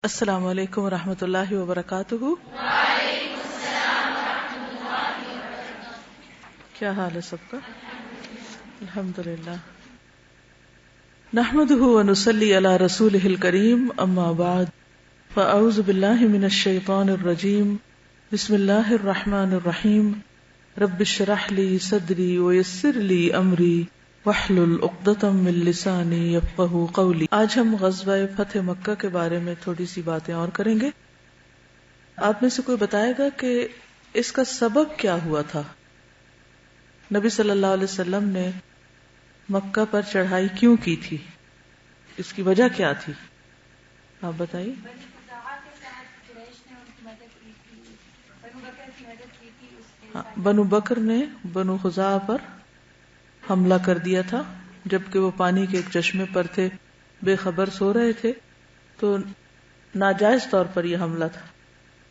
السلام علیکم ورحمۃ اللہ وبرکاتہ۔ وعلیکم السلام ورحمۃ اللہ وبرکاتہ۔ کیا حال ہے سب کا؟ الحمدللہ۔ نحمده ونصلی علی رسولہ الکریم، اما بعد فاعوذ باللہ من الشیطان الرجیم، بسم اللہ الرحمن الرحیم۔ رب اشرح لی صدری ویسر لی امری واحلل عقدۃ من لسانی یفقہوا قولی۔ آج ہم غزوہ فتح مکہ کے بارے میں تھوڑی سی باتیں اور کریں گے۔ آپ میں سے کوئی بتائے گا کہ اس کا سبب کیا ہوا تھا؟ نبی صلی اللہ علیہ وسلم نے مکہ پر چڑھائی کیوں کی تھی؟ اس کی وجہ کیا تھی؟ آپ بتائیے۔ بنو بکر نے بنو خزاعہ پر حملہ کر دیا تھا، جبکہ وہ پانی کے ایک چشمے پر تھے، بے خبر سو رہے تھے، تو ناجائز طور پر یہ حملہ تھا۔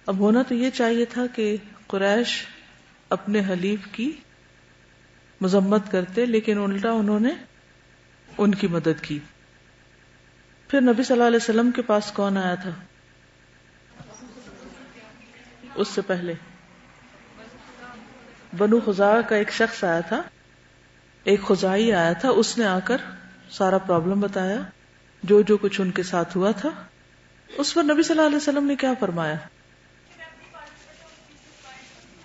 اب ہونا تو یہ چاہیے تھا کہ قریش اپنے حلیف کی مذمت کرتے، لیکن الٹا انہوں نے ان کی مدد کی۔ پھر نبی صلی اللہ علیہ وسلم کے پاس کون آیا تھا؟ اس سے پہلے بنو خزاعہ کا ایک شخص آیا تھا، ایک خزاعی آیا تھا، اس نے آ کر سارا پرابلم بتایا، جو کچھ ان کے ساتھ ہوا تھا۔ اس پر نبی صلی اللہ علیہ وسلم نے کیا فرمایا؟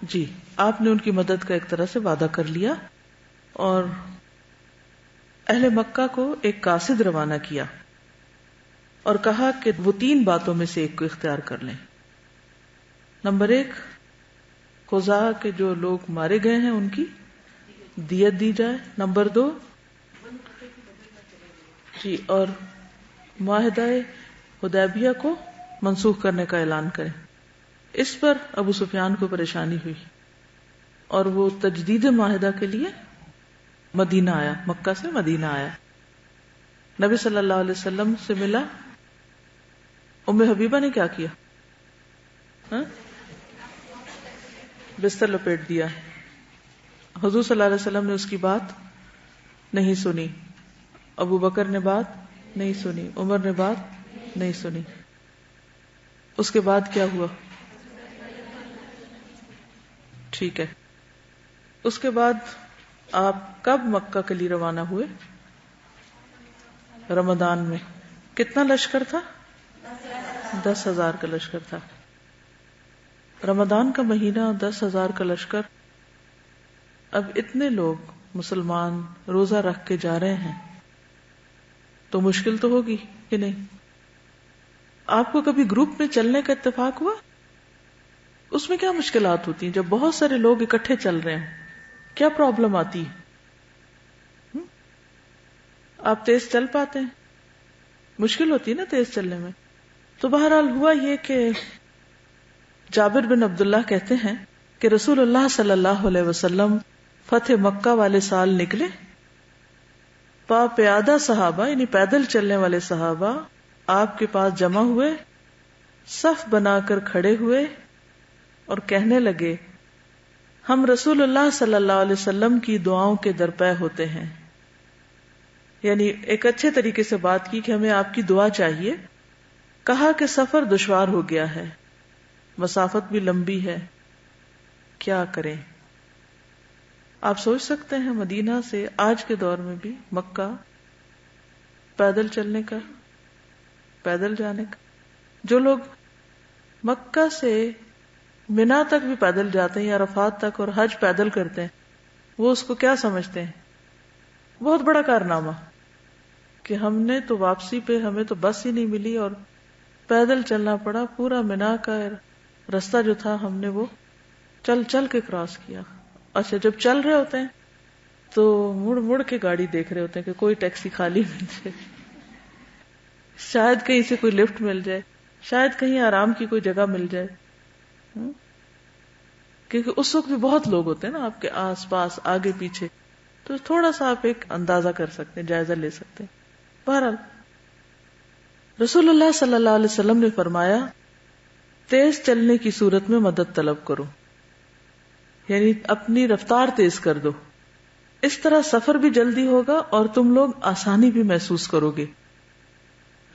جی، آپ نے ان کی مدد کا ایک طرح سے وعدہ کر لیا اور اہل مکہ کو ایک قاصد روانہ کیا اور کہا کہ وہ 3 باتوں میں سے ایک کو اختیار کر لیں۔ نمبر 1، خزاعہ کے جو لوگ مارے گئے ہیں ان کی دیت دی جائے۔ نمبر 2، جی، اور معاہدہ حدیبیہ کو منسوخ کرنے کا اعلان کریں۔ اس پر ابو سفیان کو پریشانی ہوئی اور وہ تجدید معاہدہ کے لیے مدینہ آیا، مکہ سے مدینہ آیا، نبی صلی اللہ علیہ وسلم سے ملا۔ ام حبیبہ نے کیا کیا؟ بستر لپیٹ دیا۔ حضور صلی اللہ علیہ وسلم نے اس کی بات نہیں سنی، ابو بکر نے بات نہیں سنی، عمر نے بات نہیں سنی۔ اس کے بعد کیا ہوا؟ ٹھیک ہے، اس کے بعد آپ کب مکہ کے لیے روانہ ہوئے؟ رمضان میں۔ کتنا لشکر تھا؟ 10,000 کا لشکر تھا۔ رمضان کا مہینہ، 10,000 کا لشکر۔ اب اتنے لوگ مسلمان روزہ رکھ کے جا رہے ہیں تو مشکل تو ہوگی کہ نہیں؟ آپ کو کبھی گروپ میں چلنے کا اتفاق ہوا؟ اس میں کیا مشکلات ہوتی ہیں جب بہت سارے لوگ اکٹھے چل رہے ہیں؟ کیا پرابلم آتی ہے؟ آپ تیز چل پاتے ہیں؟ مشکل ہوتی ہے نا تیز چلنے میں۔ تو بہرحال ہوا یہ کہ جابر بن عبداللہ کہتے ہیں کہ رسول اللہ صلی اللہ علیہ وسلم فتح مکہ والے سال نکلے، پیادہ صحابہ یعنی پیدل چلنے والے صحابہ آپ کے پاس جمع ہوئے، صف بنا کر کھڑے ہوئے اور کہنے لگے، ہم رسول اللہ صلی اللہ علیہ وسلم کی دعاؤں کے درپے ہوتے ہیں۔ یعنی ایک اچھے طریقے سے بات کی کہ ہمیں آپ کی دعا چاہیے۔ کہا کہ سفر دشوار ہو گیا ہے، مسافت بھی لمبی ہے، کیا کریں؟ آپ سوچ سکتے ہیں مدینہ سے آج کے دور میں بھی مکہ پیدل چلنے کا، پیدل جانے کا۔ جو لوگ مکہ سے منا تک بھی پیدل جاتے ہیں یا عرفات تک اور حج پیدل کرتے ہیں، وہ اس کو کیا سمجھتے ہیں؟ بہت بڑا کارنامہ کہ ہم نے تو واپسی پہ ہمیں تو بس ہی نہیں ملی اور پیدل چلنا پڑا، پورا منا کا رستہ جو تھا ہم نے وہ چل چل کے کراس کیا۔ اچھا، جب چل رہے ہوتے ہیں تو مڑ مڑ کے گاڑی دیکھ رہے ہوتے ہیں کہ کوئی ٹیکسی خالی مل جائے، شاید کہیں سے کوئی لفٹ مل جائے، شاید کہیں آرام کی کوئی جگہ مل جائے، کیونکہ اس وقت بھی بہت لوگ ہوتے ہیں نا آپ کے آس پاس، آگے پیچھے، تو تھوڑا سا آپ ایک اندازہ کر سکتے ہیں، جائزہ لے سکتے ہیں۔ بہرحال رسول اللہ صلی اللہ علیہ وسلم نے فرمایا، تیز چلنے کی صورت میں مدد طلب کرو، یعنی اپنی رفتار تیز کر دو، اس طرح سفر بھی جلدی ہوگا اور تم لوگ آسانی بھی محسوس کرو گے۔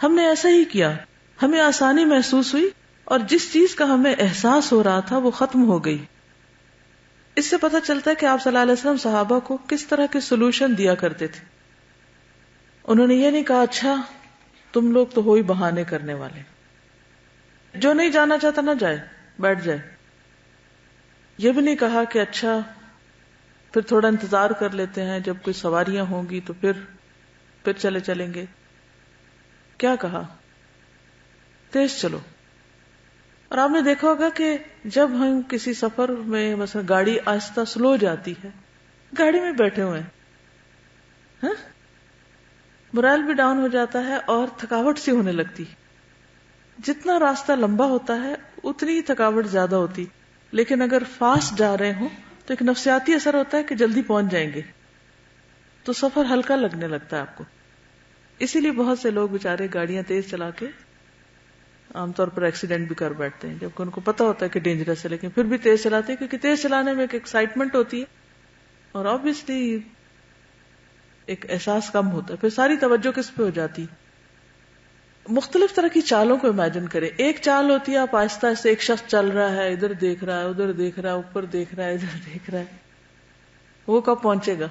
ہم نے ایسا ہی کیا، ہمیں آسانی محسوس ہوئی اور جس چیز کا ہمیں احساس ہو رہا تھا وہ ختم ہو گئی. اس سے پتہ چلتا ہے کہ آپ صلی اللہ علیہ وسلم صحابہ کو کس طرح کے سولوشن دیا کرتے تھے. انہوں نے یہ نہیں کہا اچھا تم لوگ تو ہو ہی بہانے کرنے والے، جو نہیں جانا چاہتا نہ جائے، بیٹھ جائے. یہ بھی نہیں کہا کہ اچھا پھر تھوڑا انتظار کر لیتے ہیں، جب کوئی سواریاں ہوں گی تو پھر چلیں گے. کیا کہا؟ تیز چلو. اور آپ نے دیکھا ہوگا کہ جب ہم کسی سفر میں مثلا گاڑی آہستہ سلو جاتی ہے، گاڑی میں بیٹھے ہوئے ہیں، مورائل بھی ڈاؤن ہو جاتا ہے اور تھکاوٹ سی ہونے لگتی. جتنا راستہ لمبا ہوتا ہے اتنی ہی تھکاوٹ زیادہ ہوتی. لیکن اگر فاسٹ جا رہے ہوں تو ایک نفسیاتی اثر ہوتا ہے کہ جلدی پہنچ جائیں گے، تو سفر ہلکا لگنے لگتا ہے آپ کو. اسی لیے بہت سے لوگ بےچارے گاڑیاں تیز چلا کے عام طور پر ایکسیڈنٹ بھی کر بیٹھتے ہیں، جبکہ ان کو پتا ہوتا ہے کہ ڈینجرس ہے، لیکن پھر بھی تیز چلاتے ہیں کیونکہ تیز چلانے میں ایک ایکسائٹمنٹ ہوتی ہے اور آبویسلی ایک احساس کم ہوتا ہے. پھر ساری توجہ کس پہ ہو جاتی. مختلف طرح کی چالوں کو امیجن کریں. ایک چال ہوتی ہے آپ آہستہ آہستہ، ایک شخص چل رہا ہے، ادھر دیکھ رہا ہے، ادھر دیکھ رہا ہے، اوپر دیکھ رہا ہے، ادھر دیکھ رہا ہے، وہ کب پہنچے گا؟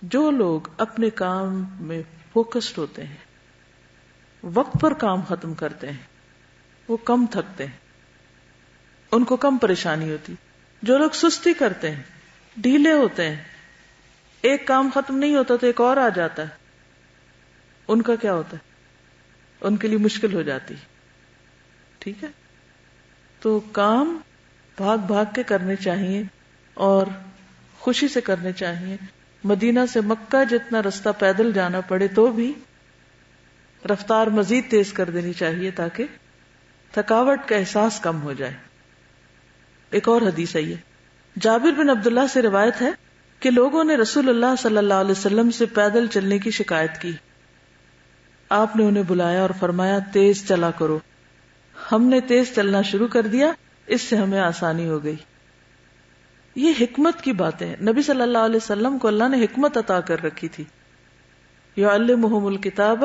جو لوگ اپنے کام میں فوکسڈ ہوتے ہیں، وقت پر کام ختم کرتے ہیں، وہ کم تھکتے ہیں، ان کو کم پریشانی ہوتی. جو لوگ سستی کرتے ہیں، ڈھیلے ہوتے ہیں، ایک کام ختم نہیں ہوتا تو ایک اور آ جاتا ہے، ان کا کیا ہوتا ہے؟ ان کے لیے مشکل ہو جاتی. ٹھیک ہے، تو کام بھاگ بھاگ کے کرنے چاہیے اور خوشی سے کرنے چاہیے. مدینہ سے مکہ جتنا رستہ پیدل جانا پڑے تو بھی رفتار مزید تیز کر دینی چاہیے تاکہ تھکاوٹ کا احساس کم ہو جائے. ایک اور حدیث ہے، جابر بن عبداللہ سے روایت ہے کہ لوگوں نے رسول اللہ صلی اللہ علیہ وسلم سے پیدل چلنے کی شکایت کی. آپ نے انہیں بلایا اور فرمایا تیز چلا کرو. ہم نے تیز چلنا شروع کر دیا، اس سے ہمیں آسانی ہو گئی. یہ حکمت کی باتیں ہیں. نبی صلی اللہ علیہ وسلم کو اللہ نے حکمت عطا کر رکھی تھی. یعلمہم الکتاب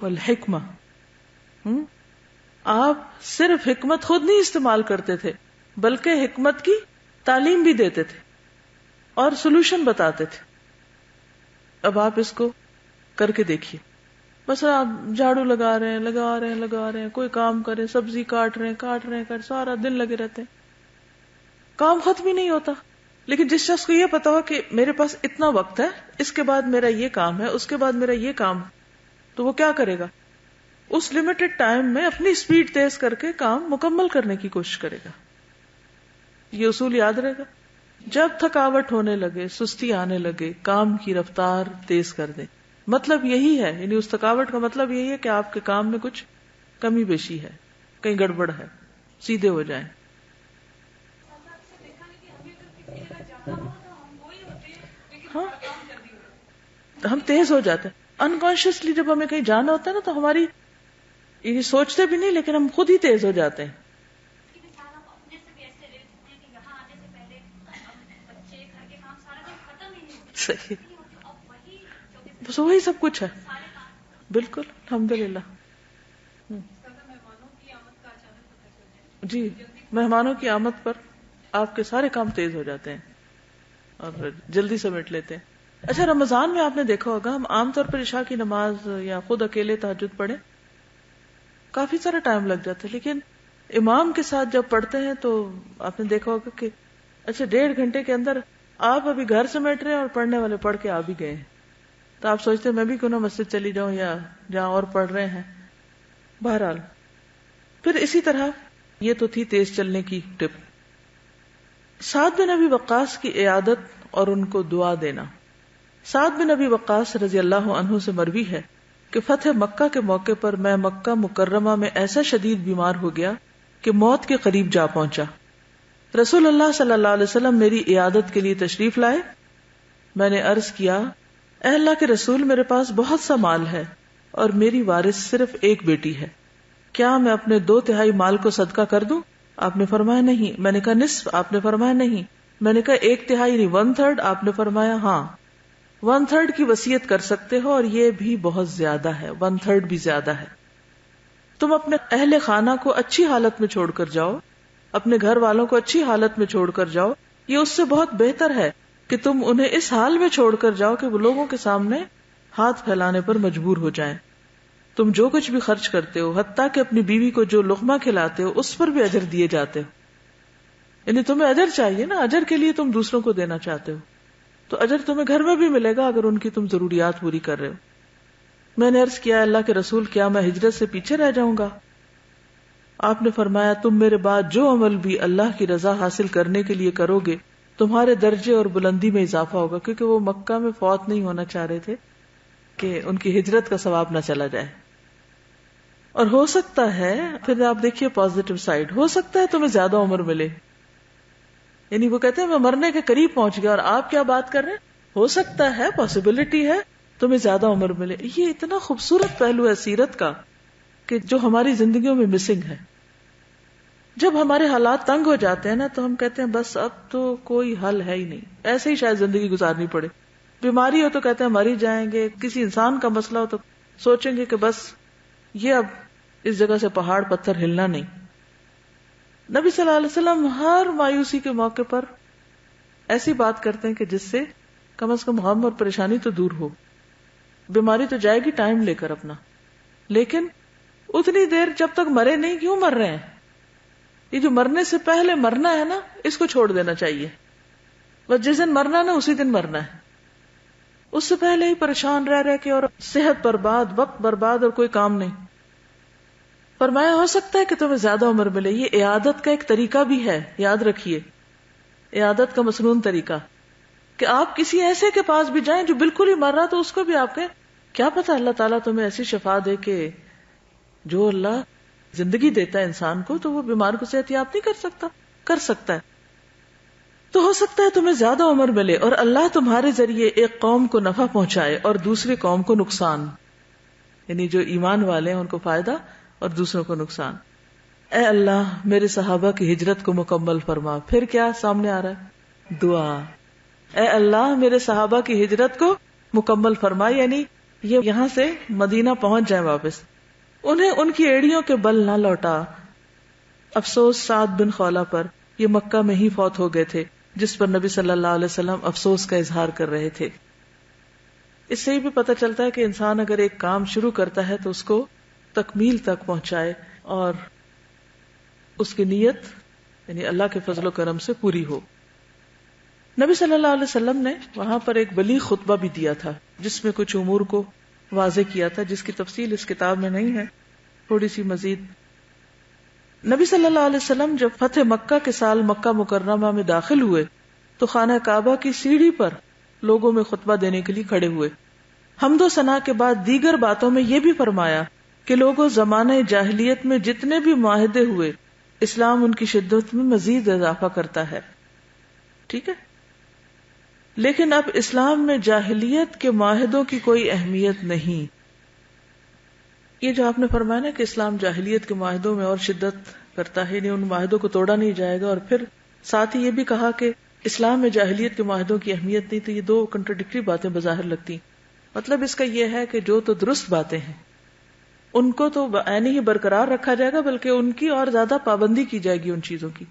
والحکمہ. آپ صرف حکمت خود نہیں استعمال کرتے تھے بلکہ حکمت کی تعلیم بھی دیتے تھے اور سولوشن بتاتے تھے. اب آپ اس کو کر کے دیکھیے. بس آپ جھاڑو لگا رہے ہیں، کوئی کام کرے، سبزی کاٹ رہے ہیں، سارا دن لگے رہتے ہیں، کام ختم ہی نہیں ہوتا. لیکن جس شخص کو یہ پتا ہو کہ میرے پاس اتنا وقت ہے، اس کے بعد میرا یہ کام ہے، اس کے بعد میرا یہ کام، تو وہ کیا کرے گا؟ اس لمیٹڈ ٹائم میں اپنی سپیڈ تیز کر کے کام مکمل کرنے کی کوشش کرے گا. یہ اصول یاد رہے گا. جب تھکاوٹ ہونے لگے، سستی آنے لگے، کام کی رفتار تیز کر دیں. مطلب یہی ہے، یعنی اس تھکاوٹ کا مطلب یہی ہے کہ آپ کے کام میں کچھ کمی بیشی ہے، کہیں گڑبڑ ہے، سیدھے ہو جائیں. ہاں، ہم تیز ہو جاتے ہیں انکانشیسلی. جب ہمیں کہیں جانا ہوتا ہے نا تو ہماری یہ سوچتے بھی نہیں لیکن ہم خود ہی تیز ہو جاتے ہیں. صحیح، بس وہی سب کچھ ہے. بالکل، الحمدللہ. جی، مہمانوں کی آمد پر آپ کے سارے کام تیز ہو جاتے ہیں اور جلدی سمیٹ لیتے ہیں. اچھا، رمضان میں آپ نے دیکھا ہوگا ہم عام طور پر عشاء کی نماز یا خود اکیلے تہجد پڑھیں کافی سارا ٹائم لگ جاتا ہے، لیکن امام کے ساتھ جب پڑھتے ہیں تو آپ نے دیکھا ہوگا کہ اچھا 1.5 گھنٹے کے اندر آپ ابھی گھر سمیٹ رہے ہیں اور پڑھنے والے پڑھ کے آ بھی گئے ہیں. تو آپ سوچتے ہیں میں بھی کیوں نہ مسجد چلی جاؤں یا جہاں اور پڑھ رہے ہیں. بہرحال پھر اسی طرح یہ تو تھی تیز چلنے کی ٹپ. سعد بن ابی وقاص کی عیادت اور ان کو دعا دینا. سعد بن ابی وقاص رضی اللہ عنہ سے مروی ہے کہ فتح مکہ کے موقع پر میں مکہ مکرمہ میں ایسا شدید بیمار ہو گیا کہ موت کے قریب جا پہنچا. رسول اللہ صلی اللہ علیہ وسلم میری عیادت کے لیے تشریف لائے. میں نے عرض کیا، اے اللہ کے رسول، میرے پاس بہت سا مال ہے اور میری وارث صرف ایک بیٹی ہے، کیا میں اپنے 2/3 مال کو صدقہ کر دوں؟ آپ نے فرمایا نہیں. میں نے کہا نصف؟ آپ نے فرمایا نہیں. میں نے کہا 1/3 یعنی 1/3؟ آپ نے فرمایا ہاں. 1/3 کی وصیت کر سکتے ہو اور یہ بھی بہت زیادہ ہے، 1/3 بھی زیادہ ہے. تم اپنے اہل خانہ کو اچھی حالت میں چھوڑ کر جاؤ، اپنے گھر والوں کو اچھی حالت میں چھوڑ کر جاؤ، یہ اس سے بہت بہتر ہے کہ تم انہیں اس حال میں چھوڑ کر جاؤ کہ وہ لوگوں کے سامنے ہاتھ پھیلانے پر مجبور ہو جائیں۔ تم جو کچھ بھی خرچ کرتے ہو، حتیٰ کہ اپنی بیوی کو جو لقمہ کھلاتے ہو اس پر بھی اجر دیے جاتے ہو، یعنی تمہیں اجر چاہیے نا، اجر کے لیے تم دوسروں کو دینا چاہتے ہو، تو اجر تمہیں گھر میں بھی ملے گا اگر ان کی تم ضروریات پوری کر رہے ہو۔ میں نے عرض کیا اللہ کے رسول کیا میں ہجرت سے پیچھے رہ جاؤں گا؟ آپ نے فرمایا تم میرے بعد جو عمل بھی اللہ کی رضا حاصل کرنے کے لیے کرو گے تمہارے درجے اور بلندی میں اضافہ ہوگا، کیونکہ وہ مکہ میں فوت نہیں ہونا چاہ رہے تھے کہ ان کی ہجرت کا ثواب نہ چلا جائے۔ اور ہو سکتا ہے، پھر آپ دیکھیے پازیٹو سائڈ، ہو سکتا ہے تمہیں زیادہ عمر ملے، یعنی وہ کہتے ہیں میں مرنے کے قریب پہنچ گیا اور آپ کیا بات کر رہے ہیں، ہو سکتا ہے، پاسبلٹی ہے تمہیں زیادہ عمر ملے۔ یہ اتنا خوبصورت پہلو ہے سیرت کا کہ جو ہماری زندگیوں میں مسنگ ہے۔ جب ہمارے حالات تنگ ہو جاتے ہیں نا تو ہم کہتے ہیں بس اب تو کوئی حل ہے ہی نہیں، ایسے ہی شاید زندگی گزارنی پڑے۔ بیماری ہو تو کہتے ہیں مر ہی جائیں گے، کسی انسان کا مسئلہ ہو تو سوچیں گے کہ بس یہ اب اس جگہ سے پہاڑ پتھر ہلنا نہیں۔ نبی صلی اللہ علیہ وسلم ہر مایوسی کے موقع پر ایسی بات کرتے ہیں کہ جس سے کم از کم غم اور پریشانی تو دور ہو۔ بیماری تو جائے گی ٹائم لے کر اپنا، لیکن اتنی دیر جب تک مرے نہیں کیوں مر رہے ہیں؟ یہ جو مرنے سے پہلے مرنا ہے نا اس کو چھوڑ دینا چاہیے، بس جس دن مرنا نا اسی دن مرنا ہے، اس سے پہلے ہی پریشان رہ کے اور صحت برباد، وقت برباد اور کوئی کام نہیں۔ فرمایا ہو سکتا ہے کہ تمہیں زیادہ عمر ملے، یہ عیادت کا ایک طریقہ بھی ہے، یاد رکھیے، عیادت کا مسنون طریقہ کہ آپ کسی ایسے کے پاس بھی جائیں جو بالکل ہی مر رہا تو اس کو بھی آپ کہیں کیا پتا اللہ تعالیٰ تمہیں ایسی شفا دے کہ جو اللہ زندگی دیتا ہے انسان کو تو وہ بیمار کو صحت یاب نہیں کر سکتا ہے۔ تو ہو سکتا ہے تمہیں زیادہ عمر ملے اور اللہ تمہارے ذریعے ایک قوم کو نفع پہنچائے اور دوسری قوم کو نقصان، یعنی جو ایمان والے ہیں ان کو فائدہ اور دوسروں کو نقصان۔ اے اللہ میرے صحابہ کی ہجرت کو مکمل فرما۔ پھر کیا سامنے آ رہا ہے؟ دعا، اے اللہ میرے صحابہ کی ہجرت کو مکمل فرما، یعنی یہ یہاں سے مدینہ پہنچ جائیں واپس، انہیں ان کی ایڑیوں کے بل نہ لوٹا۔ افسوس سعد بن خولہ پر، یہ مکہ میں ہی فوت ہو گئے تھے، جس پر نبی صلی اللہ علیہ وسلم افسوس کا اظہار کر رہے تھے۔ اس سے بھی پتہ چلتا ہے کہ انسان اگر ایک کام شروع کرتا ہے تو اس کو تکمیل تک پہنچائے اور اس کی نیت یعنی اللہ کے فضل و کرم سے پوری ہو۔ نبی صلی اللہ علیہ وسلم نے وہاں پر ایک بلیغ خطبہ بھی دیا تھا جس میں کچھ امور کو واضح کیا تھا، جس کی تفصیل اس کتاب میں نہیں ہے، تھوڑی سی مزید۔ نبی صلی اللہ علیہ وسلم جب فتح مکہ کے سال مکہ مکرمہ میں داخل ہوئے تو خانہ کعبہ کی سیڑھی پر لوگوں میں خطبہ دینے کے لیے کھڑے ہوئے۔ حمد و ثنا کے بعد دیگر باتوں میں یہ بھی فرمایا کہ لوگوں زمانہ جاہلیت میں جتنے بھی معاہدے ہوئے اسلام ان کی شدت میں مزید اضافہ کرتا ہے، ٹھیک ہے، لیکن اب اسلام میں جاہلیت کے معاہدوں کی کوئی اہمیت نہیں۔ یہ جو آپ نے فرمایا نا کہ اسلام جاہلیت کے معاہدوں میں اور شدت کرتا ہے، ان معاہدوں کو توڑا نہیں جائے گا، اور پھر ساتھ ہی یہ بھی کہا کہ اسلام میں جاہلیت کے معاہدوں کی اہمیت نہیں، تو یہ دو کنٹراڈکٹری باتیں بظاہر لگتی۔ مطلب اس کا یہ ہے کہ جو تو درست باتیں ہیں ان کو تو عینی ہی برقرار رکھا جائے گا، بلکہ ان کی اور زیادہ پابندی کی جائے گی ان چیزوں کی،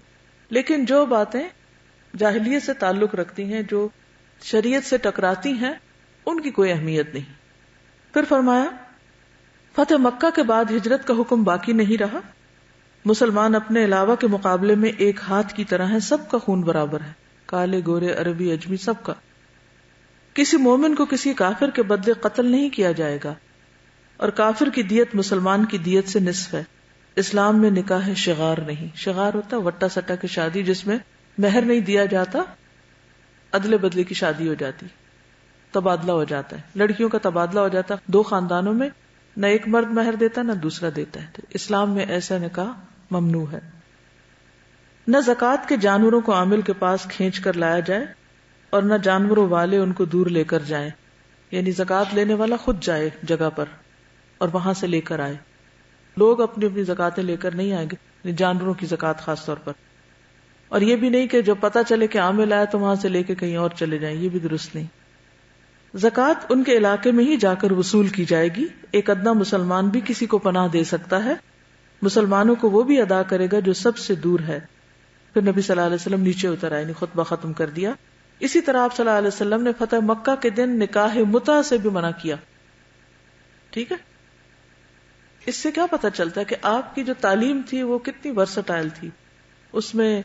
لیکن جو باتیں جاہلیت سے تعلق رکھتی ہیں، جو شریعت سے ٹکراتی ہیں، ان کی کوئی اہمیت نہیں۔ پھر فرمایا فتح مکہ کے بعد ہجرت کا حکم باقی نہیں رہا، مسلمان اپنے علاوہ کے مقابلے میں ایک ہاتھ کی طرح ہے، سب کا خون برابر ہے، کالے گورے عربی اجمی سب کا۔ کسی مومن کو کسی کافر کے بدلے قتل نہیں کیا جائے گا، اور کافر کی دیت مسلمان کی دیت سے نصف ہے۔ اسلام میں نکاح شغار نہیں، شغار ہوتا وٹا سٹا کی شادی جس میں مہر نہیں دیا جاتا، ادلے بدلے کی شادی ہو جاتی، تبادلہ ہو جاتا ہے، لڑکیوں کا تبادلہ ہو جاتا ہے، دو خاندانوں میں نہ ایک مرد مہر دیتا نہ دوسرا دیتا ہے۔ تو اسلام میں ایسا نکاح ممنوع ہے۔ نہ زکوٰۃ کے جانوروں کو عامل کے پاس کھینچ کر لایا جائے اور نہ جانوروں والے ان کو دور لے کر جائیں، یعنی زکوٰۃ لینے والا خود جائے جگہ پر اور وہاں سے لے کر آئے، لوگ اپنی اپنی زکاتیں لے کر نہیں آئیں گے، جانوروں کی زکوٰۃ خاص طور پر۔ اور یہ بھی نہیں کہ جب پتہ چلے کہ عامل آیا تو وہاں سے لے کے کہیں اور چلے جائیں، یہ بھی درست نہیں۔ زکوٰۃ ان کے علاقے میں ہی جا کر وصول کی جائے گی، ایک ادنا مسلمان بھی کسی کو پناہ دے سکتا ہے مسلمانوں کو وہ بھی ادا کرے گا جو سب سے دور ہے. پھر نبی صلی اللہ علیہ وسلم نیچے اتر آئے، خطبہ ختم کر دیا. اسی طرح آپ صلی اللہ علیہ وسلم نے فتح مکہ کے دن نکاح متع سے بھی منع کیا. ٹھیک ہے، اس سے کیا پتہ چلتا ہے کہ آپ کی جو تعلیم تھی وہ کتنی ورسٹائل تھی. اس میں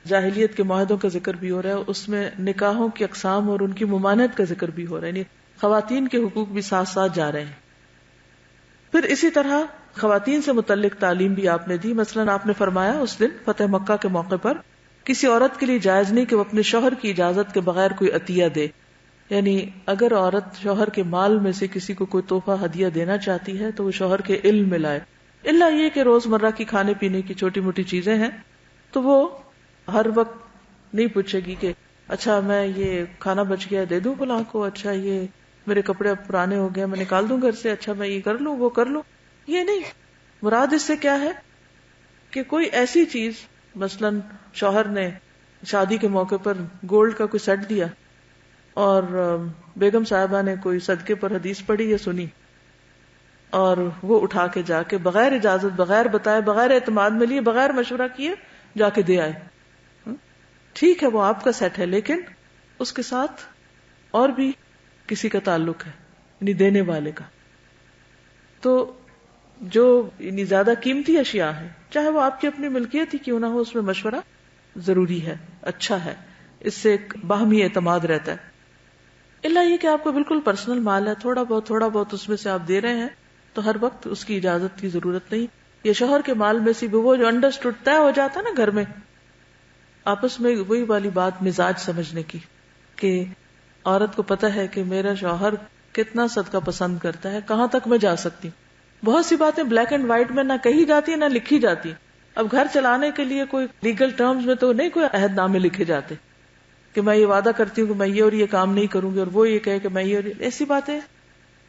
جاہلیت کے معاہدوں کا ذکر بھی ہو رہا ہے، اس میں نکاحوں کی اقسام اور ان کی ممانعت کا ذکر بھی ہو رہا ہے، یعنی خواتین کے حقوق بھی ساتھ ساتھ جا رہے ہیں. پھر اسی طرح خواتین سے متعلق تعلیم بھی آپ نے دی. مثلا آپ نے فرمایا اس دن فتح مکہ کے موقع پر کسی عورت کے لیے جائز نہیں کہ وہ اپنے شوہر کی اجازت کے بغیر کوئی عطیہ دے. یعنی اگر عورت شوہر کے مال میں سے کسی کو کوئی تحفہ ہدیہ دینا چاہتی ہے تو وہ شوہر کے علم میں لائے، الا یہ کہ روزمرہ کی کھانے پینے کی چھوٹی موٹی چیزیں ہیں تو وہ ہر وقت نہیں پوچھے گی کہ اچھا میں یہ کھانا بچ گیا دے دوں فلاں کو، اچھا یہ میرے کپڑے اب پرانے ہو گئے میں نکال دوں گھر سے، اچھا میں یہ کر لوں وہ کر لوں. یہ نہیں، مراد اس سے کیا ہے کہ کوئی ایسی چیز، مثلا شوہر نے شادی کے موقع پر گولڈ کا کوئی سیٹ دیا اور بیگم صاحبہ نے کوئی صدقے پر حدیث پڑھی یا سنی اور وہ اٹھا کے جا کے بغیر اجازت، بغیر بتائے، بغیر اعتماد میں لیے، بغیر مشورہ کیے جا کے دے آئے. ٹھیک ہے وہ آپ کا سیٹ ہے لیکن اس کے ساتھ اور بھی کسی کا تعلق ہے، یعنی دینے والے کا. تو جو یعنی زیادہ قیمتی اشیاء ہے چاہے وہ آپ کی اپنی ملکیت ہی کیوں نہ ہو، اس میں مشورہ ضروری ہے، اچھا ہے، اس سے ایک باہمی اعتماد رہتا ہے. الا یہ کہ آپ کو بالکل پرسنل مال ہے، تھوڑا بہت اس میں سے آپ دے رہے ہیں تو ہر وقت اس کی اجازت کی ضرورت نہیں. یہ شوہر کے مال میں سے بھی وہ جو انڈرسٹوڈ طے ہو جاتا ہے نا گھر میں آپس میں، وہی والی بات مزاج سمجھنے کی کہ عورت کو پتہ ہے کہ میرا شوہر کتنا صدقہ پسند کرتا ہے، کہاں تک میں جا سکتی ہوں. بہت سی باتیں بلیک اینڈ وائٹ میں نہ کہی جاتی نہ لکھی جاتی. اب گھر چلانے کے لیے کوئی لیگل ٹرمز میں تو نہیں کوئی عہد نامے لکھے جاتے کہ میں یہ وعدہ کرتی ہوں کہ میں یہ اور یہ کام نہیں کروں گی اور وہ یہ کہے کہ میں یہ اور یہ. ایسی باتیں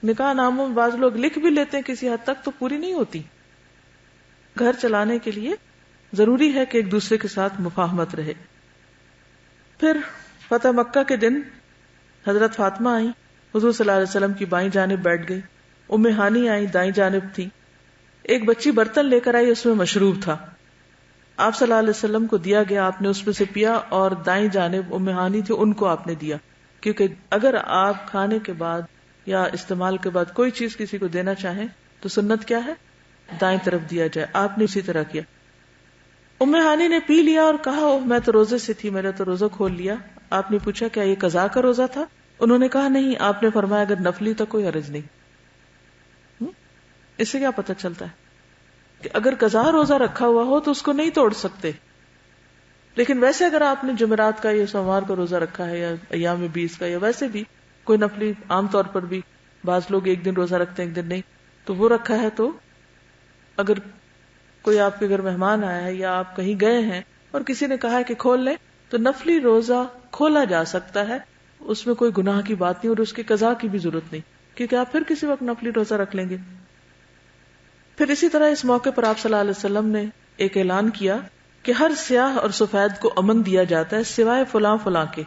نکاح ناموں میں بعض لوگ لکھ بھی لیتے ہیں، کسی حد تک تو پوری نہیں ہوتی. گھر چلانے کے لیے ضروری ہے کہ ایک دوسرے کے ساتھ مفاہمت رہے. پھر فتح مکہ کے دن حضرت فاطمہ آئی، حضور صلی اللہ علیہ وسلم کی بائیں جانب بیٹھ گئی. ام ہانی آئی، دائیں جانب تھی. ایک بچی برتن لے کر آئی، اس میں مشروب تھا. آپ صلی اللہ علیہ وسلم کو دیا گیا، آپ نے اس میں سے پیا اور دائیں جانب ام ہانی تھی، ان کو آپ نے دیا. کیونکہ اگر آپ کھانے کے بعد یا استعمال کے بعد کوئی چیز کسی کو دینا چاہیں تو سنت کیا ہے؟ دائیں طرف دیا جائے. آپ نے اسی طرح کیا. ام ہانی نے پی لیا اور کہا اوہ میں تو روزے سے تھی، میں نے تو روزہ کھول لیا. آپ نے پوچھا کیا یہ قضا کا روزہ تھا؟ انہوں نے کہا نہیں. آپ نے فرمایا اگر نفلی تو کوئی حرج نہیں. اس سے کیا پتہ چلتا ہے کہ اگر قضا روزہ رکھا ہوا ہو تو اس کو نہیں توڑ سکتے، لیکن ویسے اگر آپ نے جمعرات کا یا سوموار کا روزہ رکھا ہے یا ایام 20 کا یا ویسے بھی کوئی نفلی، عام طور پر بھی بعض لوگ ایک دن روزہ رکھتے ہیں ایک دن نہیں، تو وہ رکھا ہے تو اگر کوئی آپ کے گھر مہمان آیا ہے یا آپ کہیں گئے ہیں اور کسی نے کہا ہے کہ کھول لیں تو نفلی روزہ کھولا جا سکتا ہے، اس میں کوئی گناہ کی بات نہیں اور اس کی قضا کی بھی ضرورت نہیں، کیونکہ آپ پھر کسی وقت نفلی روزہ رکھ لیں گے. پھر اسی طرح اس موقع پر آپ صلی اللہ علیہ وسلم نے ایک اعلان کیا کہ ہر سیاہ اور سفید کو امن دیا جاتا ہے سوائے فلاں فلاں کے،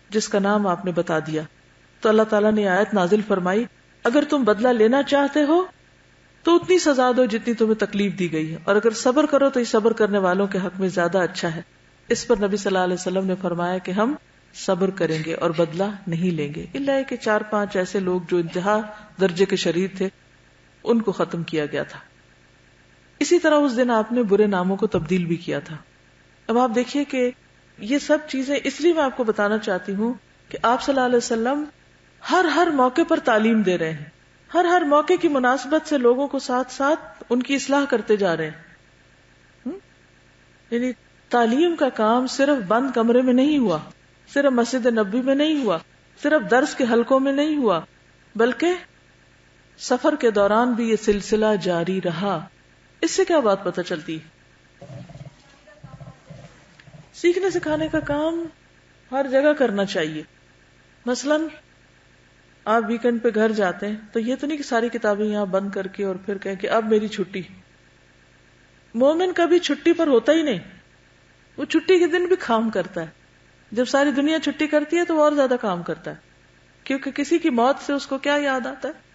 جس کا نام آپ نے بتا دیا. تو اللہ تعالیٰ نے آیت نازل فرمائی اگر تم بدلہ لینا چاہتے ہو تو اتنی سزا دو جتنی تمہیں تکلیف دی گئی ہے، اور اگر صبر کرو تو یہ صبر کرنے والوں کے حق میں زیادہ اچھا ہے. اس پر نبی صلی اللہ علیہ وسلم نے فرمایا کہ ہم صبر کریں گے اور بدلہ نہیں لیں گے، الا کہ 4-5 ایسے لوگ جو انتہا درجے کے شریر تھے ان کو ختم کیا گیا تھا. اسی طرح اس دن آپ نے برے ناموں کو تبدیل بھی کیا تھا. اب آپ دیکھیے کہ یہ سب چیزیں اس لیے میں آپ کو بتانا چاہتی ہوں کہ آپ صلی اللہ علیہ وسلم ہر موقع پر تعلیم دے رہے ہیں، ہر موقع کی مناسبت سے لوگوں کو ساتھ ساتھ ان کی اصلاح کرتے جا رہے ہیں. یعنی تعلیم کا کام صرف بند کمرے میں نہیں ہوا، صرف مسجد نبوی میں نہیں ہوا، صرف درس کے حلقوں میں نہیں ہوا، بلکہ سفر کے دوران بھی یہ سلسلہ جاری رہا. اس سے کیا بات پتہ چلتی ہے؟ سیکھنے سکھانے کا کام ہر جگہ کرنا چاہیے. مثلا آپ ویکنڈ پہ گھر جاتے ہیں تو یہ تو نہیں کہ ساری کتابیں یہاں بند کر کے اور پھر کہیں کہ اب میری چھٹی. مومن کبھی چھٹی پر ہوتا ہی نہیں، وہ چھٹی کے دن بھی کام کرتا ہے. جب ساری دنیا چھٹی کرتی ہے تو وہ اور زیادہ کام کرتا ہے، کیونکہ کسی کی موت سے اس کو کیا یاد آتا ہے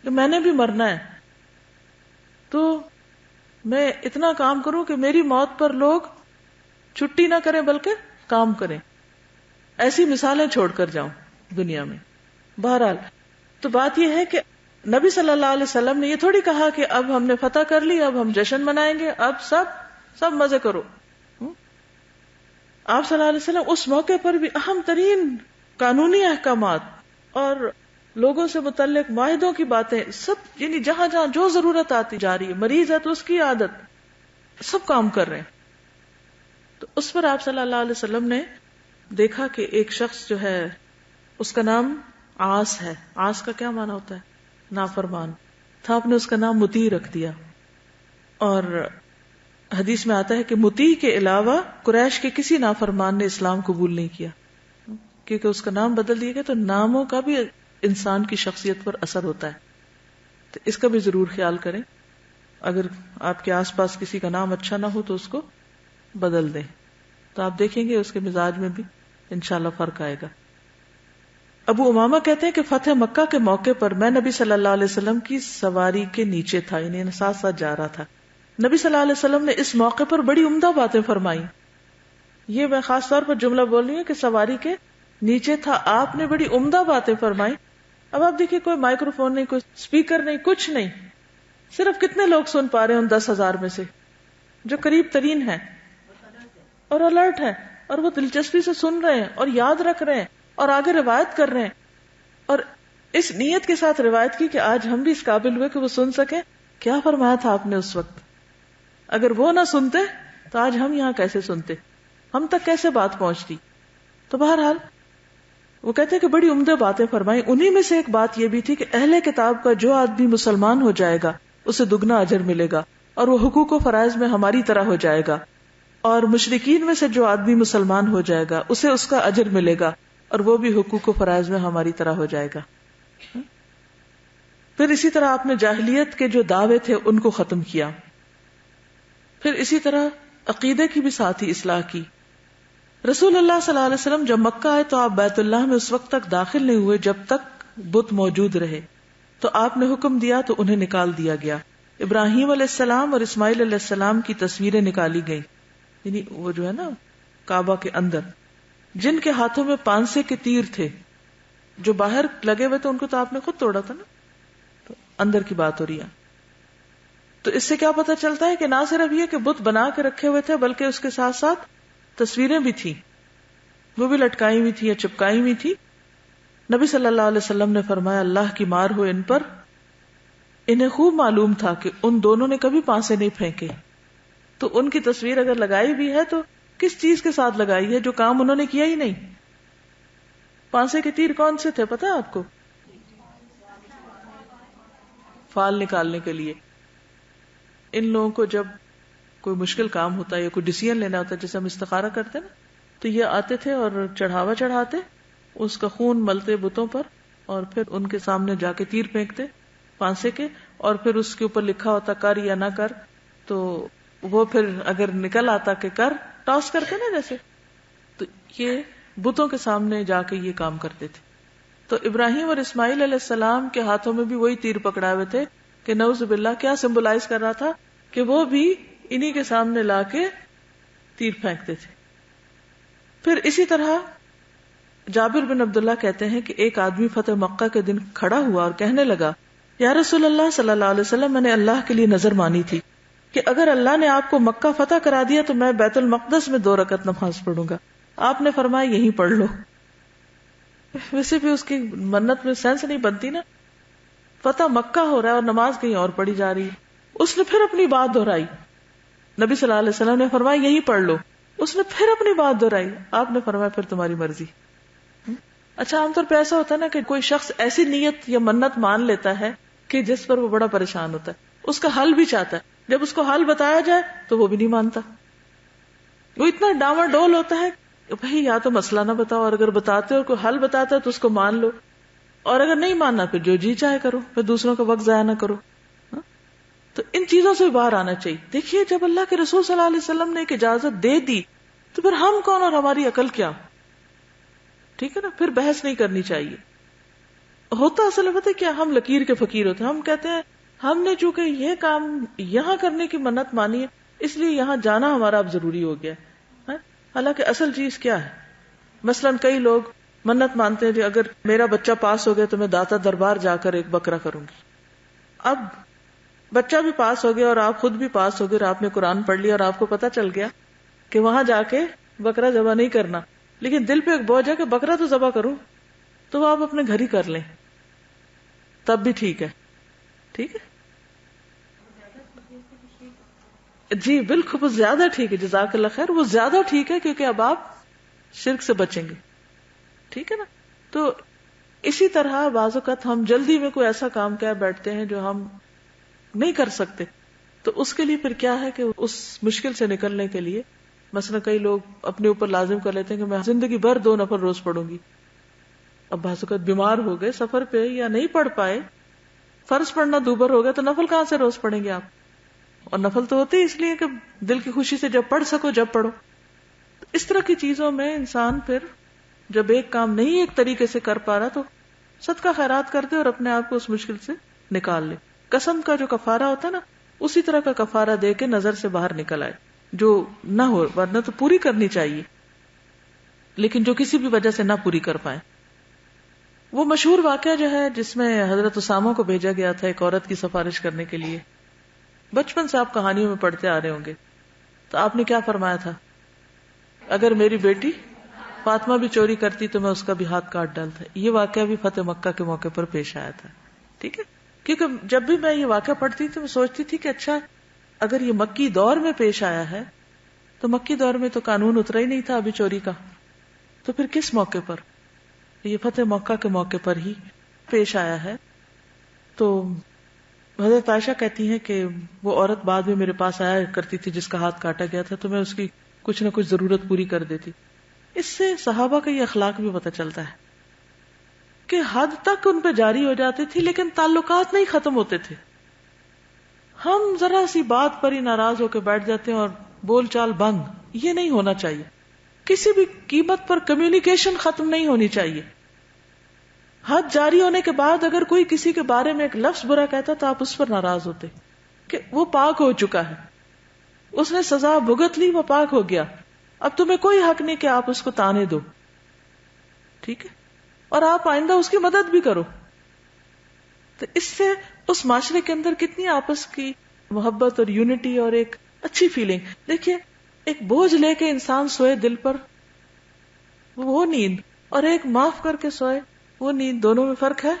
کہ میں نے بھی مرنا ہے. تو میں اتنا کام کروں کہ میری موت پر لوگ چھٹی نہ کریں بلکہ کام کریں. ایسی مثالیں چھوڑ کر جاؤں دنیا میں. بہرحال تو بات یہ ہے کہ نبی صلی اللہ علیہ وسلم نے یہ تھوڑی کہا کہ اب ہم نے فتح کر لی، اب ہم جشن منائیں گے، اب سب مزے کرو. آپ صلی اللہ علیہ وسلم اس موقع پر بھی اہم ترین قانونی احکامات اور لوگوں سے متعلق معاہدوں کی باتیں سب، یعنی جہاں جہاں جو ضرورت آتی جا رہی ہے، مریض ہے تو اس کی عادت، سب کام کر رہے ہیں. تو اس پر آپ صلی اللہ علیہ وسلم نے دیکھا کہ ایک شخص جو ہے اس کا نام عاص ہے. عاص کا کیا معنی ہوتا ہے؟ نافرمان تھا. آپ نے اس کا نام مطیع رکھ دیا. اور حدیث میں آتا ہے کہ مطیع کے علاوہ قریش کے کسی نافرمان نے اسلام قبول نہیں کیا، کیونکہ اس کا نام بدل دیا گیا. تو ناموں کا بھی انسان کی شخصیت پر اثر ہوتا ہے، تو اس کا بھی ضرور خیال کریں. اگر آپ کے آس پاس کسی کا نام اچھا نہ ہو تو اس کو بدل دیں، تو آپ دیکھیں گے اس کے مزاج میں بھی انشاءاللہ فرق آئے گا. ابو امامہ کہتے ہیں کہ فتح مکہ کے موقع پر میں نبی صلی اللہ علیہ وسلم کی سواری کے نیچے تھا، یعنی ساتھ ساتھ جا رہا تھا. نبی صلی اللہ علیہ وسلم نے اس موقع پر بڑی عمدہ باتیں فرمائی. یہ میں خاص طور پر جملہ بول رہی ہوں کہ سواری کے نیچے تھا، آپ نے بڑی عمدہ باتیں فرمائی. اب آپ دیکھیے کوئی مائکرو فون نہیں، کوئی اسپیکر نہیں، کچھ نہیں، صرف کتنے لوگ سن پا رہے ہیں ان 10,000 میں سے جو قریب ترین ہیں اور الرٹ ہیں اور وہ دلچسپی سے سن رہے ہیں اور یاد رکھ رہے ہیں اور آگے روایت کر رہے ہیں، اور اس نیت کے ساتھ روایت کی کہ آج ہم بھی اس قابل ہوئے کہ وہ سن سکیں کیا فرمایا تھا آپ نے اس وقت. اگر وہ نہ سنتے تو آج ہم یہاں کیسے سنتے، ہم تک کیسے بات پہنچتی. تو بہرحال وہ کہتے ہیں کہ بڑی عمدہ باتیں فرمائی. انہی میں سے ایک بات یہ بھی تھی کہ اہل کتاب کا جو آدمی مسلمان ہو جائے گا اسے دگنا اجر ملے گا اور وہ حقوق و فرائض میں ہماری طرح ہو جائے گا، اور مشرکین میں سے جو آدمی مسلمان ہو جائے گا اسے اس کا اجر ملے گا اور وہ بھی حقوق و فرائض میں ہماری طرح ہو جائے گا. پھر اسی طرح آپ نے جاہلیت کے جو دعوے تھے ان کو ختم کیا. پھر اسی طرح عقیدے کی بھی ساتھ ہی اصلاح کی. رسول اللہ صلی اللہ علیہ وسلم جب مکہ آئے تو آپ بیت اللہ میں اس وقت تک داخل نہیں ہوئے جب تک بت موجود رہے. تو آپ نے حکم دیا تو انہیں نکال دیا گیا. ابراہیم علیہ السلام اور اسماعیل علیہ السلام کی تصویریں نکالی گئیں، یعنی وہ جو ہے نا کعبہ کے اندر، جن کے ہاتھوں میں پانسے کے تیر تھے جو باہر لگے ہوئے تھے، ان کو تو آپ نے خود توڑا تھا نا. تو اندر کی بات ہو رہی ہے. تو اس سے کیا پتہ چلتا ہے کہ نہ صرف یہ کہ بت بنا کے رکھے ہوئے تھے بلکہ اس کے ساتھ ساتھ تصویریں بھی تھیں، وہ بھی لٹکائی ہوئی تھی یا چپکائی ہوئی تھی. نبی صلی اللہ علیہ وسلم نے فرمایا اللہ کی مار ہو ان پر. انہیں خوب معلوم تھا کہ ان دونوں نے کبھی پانسے نہیں پھینکے، تو ان کی تصویر اگر لگائی بھی ہے تو کس چیز کے ساتھ لگائی ہے جو کام انہوں نے کیا ہی نہیں. پانسے کے تیر کون سے تھے پتہ ہے آپ کو؟ فال نکالنے کے لیے. ان لوگوں کو جب کوئی مشکل کام ہوتا ہے یا کوئی ڈیسیژن لینا ہوتا ہے، جیسے ہم استخارہ کرتے ہیں نا، تو یہ آتے تھے اور چڑھاوا چڑھاتے، اس کا خون ملتے بتوں پر اور پھر ان کے سامنے جا کے تیر پھینکتے پانسے کے، اور پھر اس کے اوپر لکھا ہوتا کر یا نہ کر، تو وہ پھر اگر نکل آتا کہ کر، ٹاس کرتے نا جیسے، تو یہ بتوں کے سامنے جا کے یہ کام کرتے تھے. تو ابراہیم اور اسماعیل علیہ السلام کے ہاتھوں میں بھی وہی تیر پکڑا ہوئے تھے کہ نعوذ باللہ کیا سمبلائز کر رہا تھا کہ وہ بھی انہی کے سامنے لا کے تیر پھینکتے تھے. پھر اسی طرح جابر بن عبداللہ کہتے ہیں کہ ایک آدمی فتح مکہ کے دن کھڑا ہوا اور کہنے لگا یا رسول اللہ صلی اللہ علیہ وسلم، میں نے اللہ کے لیے نظر مانی تھی کہ اگر اللہ نے آپ کو مکہ فتح کرا دیا تو میں بیت المقدس میں 2 رکعت نماز پڑھوں گا. آپ نے فرمایا یہی پڑھ لو. ویسے بھی اس کی منت میں سینس نہیں بنتی نا، فتح مکہ ہو رہا ہے اور نماز کہیں اور پڑھی جا رہی ہے. اس نے پھر اپنی بات دہرائی، نبی صلی اللہ علیہ وسلم نے فرمایا یہی پڑھ لو. اس نے پھر اپنی بات دہرائی، آپ نے فرمایا پھر تمہاری مرضی. اچھا عام طور پہ ایسا ہوتا ہے نا کہ کوئی شخص ایسی نیت یا منت مان لیتا ہے کہ جس پر وہ بڑا پریشان ہوتا ہے، اس کا حل بھی چاہتا ہے، جب اس کو حل بتایا جائے تو وہ بھی نہیں مانتا. وہ اتنا ڈاما ڈول ہوتا ہے بھائی یا تو مسئلہ نہ بتاؤ، اور اگر بتاتے ہو کوئی حل بتاتا ہے تو اس کو مان لو، اور اگر نہیں ماننا پھر جو جی چاہے کرو، پھر دوسروں کا وقت ضائع نہ کرو. تو ان چیزوں سے باہر آنا چاہیے. دیکھیے جب اللہ کے رسول صلی اللہ علیہ وسلم نے ایک اجازت دے دی تو پھر ہم کون اور ہماری عقل کیا؟ ٹھیک ہے نا، پھر بحث نہیں کرنی چاہیے. ہوتا اصل پتہ کیا، ہم لکیر کے فقیر ہوتے ہیں. ہم کہتے ہیں ہم نے چونکہ یہ کام یہاں کرنے کی منت مانی ہے، اس لیے یہاں جانا ہمارا اب ضروری ہو گیا ہے، حالانکہ اصل چیز کیا ہے؟ مثلاً کئی لوگ منت مانتے ہیں کہ اگر میرا بچہ پاس ہو گیا تو میں داتا دربار جا کر ایک بکرا کروں گی. اب بچہ بھی پاس ہو گیا اور آپ خود بھی پاس ہو گئے اور آپ نے قرآن پڑھ لیا اور آپ کو پتا چل گیا کہ وہاں جا کے بکرا ذبح نہیں کرنا، لیکن دل پہ ایک بوجھ ہے کہ بکرا تو ذبح کروں، تو وہ آپ اپنے گھر ہی کر لیں، تب بھی ٹھیک ہے. ٹھیک ہے جی بالکل، وہ زیادہ ٹھیک ہے. جزاک اللہ خیر، وہ زیادہ ٹھیک ہے کیونکہ اب آپ شرک سے بچیں گے. ٹھیک ہے نا؟ تو اسی طرح بعض اوقات ہم جلدی میں کوئی ایسا کام کر بیٹھتے ہیں جو ہم نہیں کر سکتے، تو اس کے لیے پھر کیا ہے کہ اس مشکل سے نکلنے کے لیے مثلا کئی لوگ اپنے اوپر لازم کر لیتے ہیں کہ میں زندگی بھر 2 نفل روز پڑھوں گی. اب بعض اوقات بیمار ہو گئے سفر پہ یا نہیں پڑھ پائے، فرض پڑھنا دوبر ہو گیا، تو نفل کہاں سے روز پڑھیں گے آپ؟ اور نفل تو ہوتے ہی اس لیے کہ دل کی خوشی سے جب پڑھ سکو جب پڑھو. اس طرح کی چیزوں میں انسان پھر جب ایک کام نہیں ایک طریقے سے کر پا رہا تو صدقہ خیرات کر دے اور اپنے آپ کو اس مشکل سے نکال لے. قسم کا جو کفارہ ہوتا ہے نا، اسی طرح کا کفارہ دے کے نظر سے باہر نکل آئے، جو نہ ہو، ورنہ تو پوری کرنی چاہیے لیکن جو کسی بھی وجہ سے نہ پوری کر پائے. وہ مشہور واقعہ جو ہے جس میں حضرت اسامہ کو بھیجا گیا تھا ایک عورت کی سفارش کرنے کے لیے، بچپن سے آپ کہانیوں میں پڑھتے آ رہے ہوں گے. تو آپ نے کیا فرمایا تھا؟ اگر میری بیٹی فاطمہ بھی چوری کرتی تو میں اس کا بھی ہاتھ کاٹ ڈالتا. یہ واقعہ بھی فتح مکہ کے موقع پر پیش آیا تھا. ٹھیک ہے، کیونکہ جب بھی میں یہ واقعہ پڑھتی تھی میں سوچتی تھی کہ اچھا اگر یہ مکی دور میں پیش آیا ہے تو مکی دور میں تو قانون اترا ہی نہیں تھا ابھی چوری کا، تو پھر کس موقع پر؟ یہ فتح مکہ کے موقع پر ہی پیش آیا ہے. تو حضرت عائشہ کہتی ہیں کہ وہ عورت بعد میں میرے پاس آیا کرتی تھی جس کا ہاتھ کاٹا گیا تھا، تو میں اس کی کچھ نہ کچھ ضرورت پوری کر دیتی. اس سے صحابہ کا یہ اخلاق بھی پتہ چلتا ہے کہ حد تک ان پہ جاری ہو جاتی تھی لیکن تعلقات نہیں ختم ہوتے تھے. ہم ذرا سی بات پر ہی ناراض ہو کے بیٹھ جاتے ہیں اور بول چال بند. یہ نہیں ہونا چاہیے. کسی بھی قیمت پر کمیونیکیشن ختم نہیں ہونی چاہیے. حد جاری ہونے کے بعد اگر کوئی کسی کے بارے میں ایک لفظ برا کہتا تو آپ اس پر ناراض ہوتے کہ وہ پاک ہو چکا ہے، اس نے سزا بھگت لی، وہ پاک ہو گیا، اب تمہیں کوئی حق نہیں کہ آپ اس کو تانے دو. ٹھیک ہے، اور آپ آئندہ اس کی مدد بھی کرو. تو اس سے اس معاشرے کے اندر کتنی آپس کی محبت اور یونٹی اور ایک اچھی فیلنگ. دیکھیے ایک بوجھ لے کے انسان سوئے دل پر، وہ نیند، اور ایک معاف کر کے سوئے وہ نیند، دونوں میں فرق ہے.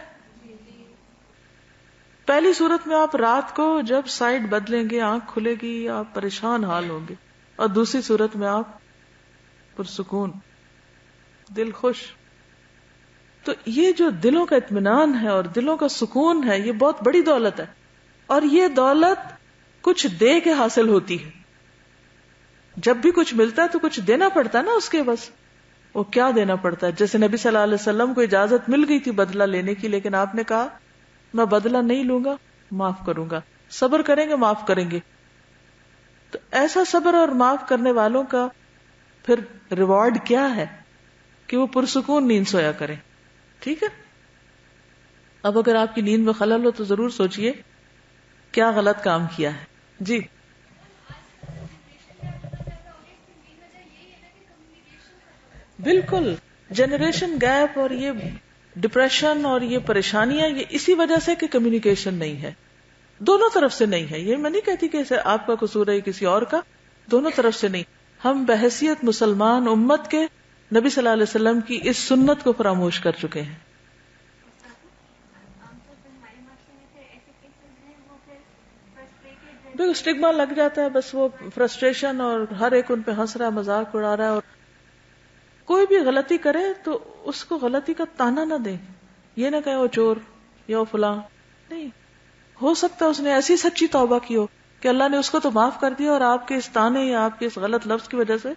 پہلی صورت میں آپ رات کو جب سائڈ بدلیں گے آنکھ کھلے گی آپ پریشان حال ہوں گے، اور دوسری صورت میں آپ پرسکون، دل خوش. تو یہ جو دلوں کا اطمینان ہے اور دلوں کا سکون ہے یہ بہت بڑی دولت ہے، اور یہ دولت کچھ دے کے حاصل ہوتی ہے. جب بھی کچھ ملتا ہے تو کچھ دینا پڑتا ہے نا اس کے، بس وہ کیا دینا پڑتا ہے. جیسے نبی صلی اللہ علیہ وسلم کو اجازت مل گئی تھی بدلہ لینے کی، لیکن آپ نے کہا میں بدلہ نہیں لوں گا، معاف کروں گا. صبر کریں گے، معاف کریں گے. تو ایسا صبر اور معاف کرنے والوں کا پھر ریوارڈ کیا ہے کہ وہ پرسکون نیند سویا کریں. ٹھیک ہے، اب اگر آپ کی نیند میں خلل ہو تو ضرور سوچئے کیا غلط کام کیا ہے. جی بالکل، جنریشن گیپ اور یہ ڈپریشن اور یہ پریشانیاں یہ اسی وجہ سے کہ کمیونیکیشن نہیں ہے، دونوں طرف سے نہیں ہے. یہ میں نہیں کہتی کہ آپ کا قصور ہے کسی اور کا، دونوں طرف سے نہیں. ہم بحیثیت مسلمان امت کے نبی صلی اللہ علیہ وسلم کی اس سنت کو فراموش کر چکے ہیں. دیکھو اسٹگما لگ جاتا ہے، بس وہ فرسٹریشن اور ہر ایک ان پہ ہنس رہا ہے، مذاق اڑا رہا ہے. اور کوئی بھی غلطی کرے تو اس کو غلطی کا تانا نہ دیں، یہ نہ کہے وہ چور یا وہ فلاں. نہیں، ہو سکتا ہے اس نے ایسی سچی توبہ کی ہو کہ اللہ نے اس کو تو معاف کر دیا، اور آپ کے اس تانے یا آپ کے اس غلط لفظ کی وجہ سے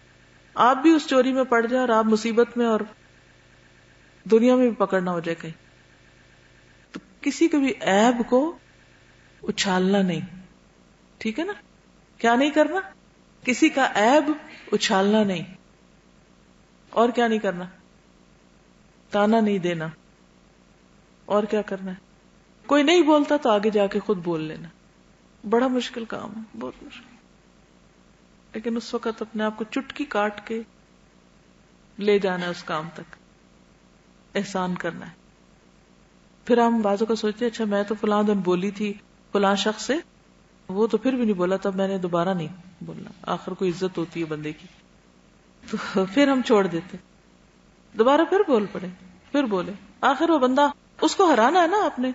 آپ بھی اس چوری میں پڑ جائے اور آپ مصیبت میں اور دنیا میں بھی پکڑنا ہو جائے کہیں. تو کسی کے بھی عیب کو اچھالنا نہیں. ٹھیک ہے نا؟ کیا نہیں کرنا؟ کسی کا عیب اچھالنا نہیں. اور کیا نہیں کرنا؟ تانا نہیں دینا. اور کیا کرنا ہے؟ کوئی نہیں بولتا تو آگے جا کے خود بول لینا. بڑا مشکل کام ہے, بہت مشکل. لیکن اس وقت اپنے آپ کو چٹکی کاٹ کے لے جانا ہے اس کام تک, احسان کرنا ہے. پھر ہم بعضوں کا سوچتے ہیں اچھا میں تو فلاں دن بولی تھی فلاں شخص سے, وہ تو پھر بھی نہیں بولا, تب میں نے دوبارہ نہیں بولنا. آخر کوئی عزت ہوتی ہے بندے کی, تو پھر ہم چھوڑ دیتے, دوبارہ پھر بول پڑے, پھر بولے. آخر وہ بندہ, اس کو ہرانا ہے نا آپ نے,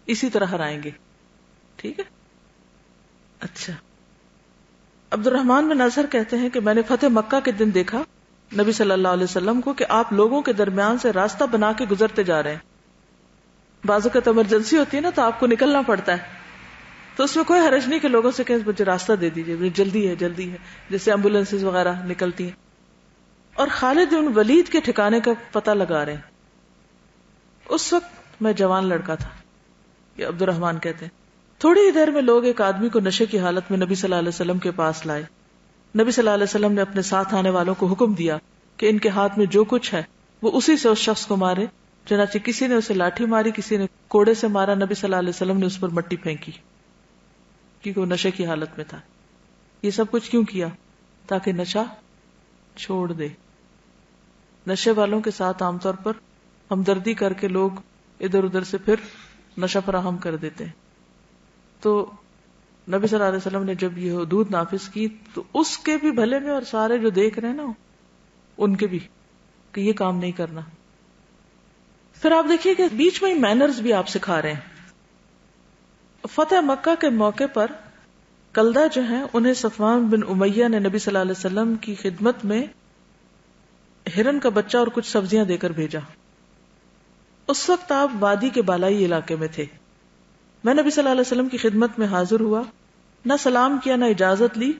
اسی طرح ہرائیں گے. ٹھیک ہے. اچھا, عبد الرحمن بن اظہر کہتے ہیں کہ میں نے فتح مکہ کے دن دیکھا نبی صلی اللہ علیہ وسلم کو کہ آپ لوگوں کے درمیان سے راستہ بنا کے گزرتے جا رہے ہیں. بعض اوقات ایمرجنسی ہوتی ہے نا, تو آپ کو نکلنا پڑتا ہے, تو اس میں کوئی حرج نہیں کہ لوگوں سے کہیں مجھے راستہ دے دیجیے, جلدی ہے جلدی ہے, جیسے ایمبولینسز وغیرہ نکلتی ہیں. اور خالد بن ولید کے ٹھکانے کا پتہ لگا رہے ہیں. اس وقت میں جوان لڑکا تھا, یہ عبد الرحمن کہتے ہیں. تھوڑی ہی دیر میں لوگ ایک آدمی کو نشے کی حالت میں نبی صلی اللہ علیہ وسلم کے پاس لائے. نبی صلی اللہ علیہ وسلم نے اپنے ساتھ آنے والوں کو حکم دیا کہ ان کے ہاتھ میں جو کچھ ہے وہ اسی سے اس شخص کو مارے. چنانچہ کسی نے اسے لاٹھی ماری, کسی نے کوڑے سے مارا. نبی صلی اللہ علیہ وسلم نے اس پر مٹی پھینکی کیونکہ وہ نشے کی حالت میں تھا. یہ سب کچھ کیوں کیا؟ تاکہ نشہ چھوڑ دے. نشے والوں کے ساتھ عام طور پر ہمدردی کر کے لوگ ادھر ادھر سے پھر نشہ فراہم کر دیتے ہیں. تو نبی صلی اللہ علیہ وسلم نے جب یہ حدود نافذ کی تو اس کے بھی بھلے میں, اور سارے جو دیکھ رہے ہیں نا ان کے بھی, کہ یہ کام نہیں کرنا. پھر آپ دیکھیے کہ بیچ میں مینرز بھی آپ سکھا رہے ہیں. فتح مکہ کے موقع پر کلدہ جو ہیں انہیں صفوان بن امیہ نے نبی صلی اللہ علیہ وسلم کی خدمت میں ہرن کا بچہ اور کچھ سبزیاں دے کر بھیجا. اس وقت آپ وادی کے بالائی علاقے میں تھے. میں نبی صلی اللہ علیہ وسلم کی خدمت میں حاضر ہوا, نہ سلام کیا نہ اجازت لی.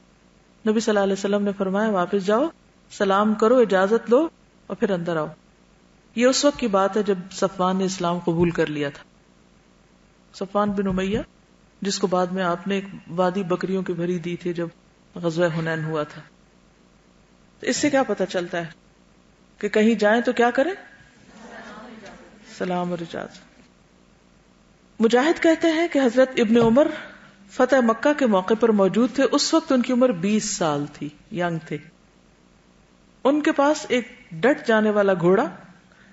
نبی صلی اللہ علیہ وسلم نے فرمایا واپس جاؤ, سلام کرو, اجازت لو اور پھر اندر آؤ. یہ اس وقت کی بات ہے جب صفوان نے اسلام قبول کر لیا تھا. صفوان بن امیہ جس کو بعد میں آپ نے ایک وادی بکریوں کی بھری دی تھی جب غزوہ حنین ہوا تھا. تو اس سے کیا پتہ چلتا ہے کہ کہیں جائیں تو کیا کریں؟ سلام اور اجازت. مجاہد کہتے ہیں کہ حضرت ابن عمر فتح مکہ کے موقع پر موجود تھے. اس وقت ان کی عمر 20 سال تھی, ینگ تھے. ان کے پاس ایک ڈٹ جانے والا گھوڑا,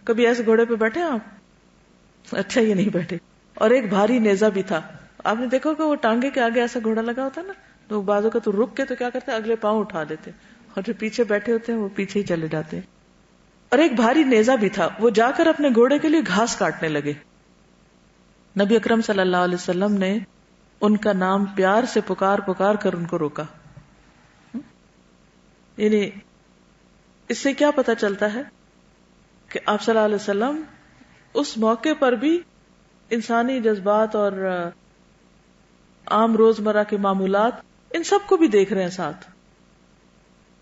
کبھی ایسے گھوڑے پہ بیٹھے آپ؟ اچھا یہ نہیں بیٹھے. اور ایک بھاری نیزہ بھی تھا. آپ نے دیکھو کہ وہ ٹانگے کے آگے ایسا گھوڑا لگا ہوتا ہے نا, تو بازو کا تو رک کے تو کیا کرتے ہیں, اگلے پاؤں اٹھا دیتے, اور جو پیچھے بیٹھے ہوتے ہیں وہ پیچھے ہی چلے جاتے ہیں. اور ایک بھاری نیزہ بھی تھا. وہ جا کر اپنے گھوڑے کے لیے گھاس کاٹنے لگے. نبی اکرم صلی اللہ علیہ وسلم نے ان کا نام پیار سے پکار پکار کر ان کو روکا. یعنی اس سے کیا پتا چلتا ہے کہ آپ صلی اللہ علیہ وسلم اس موقع پر بھی انسانی جذبات اور عام روزمرہ کے معمولات ان سب کو بھی دیکھ رہے ہیں ساتھ.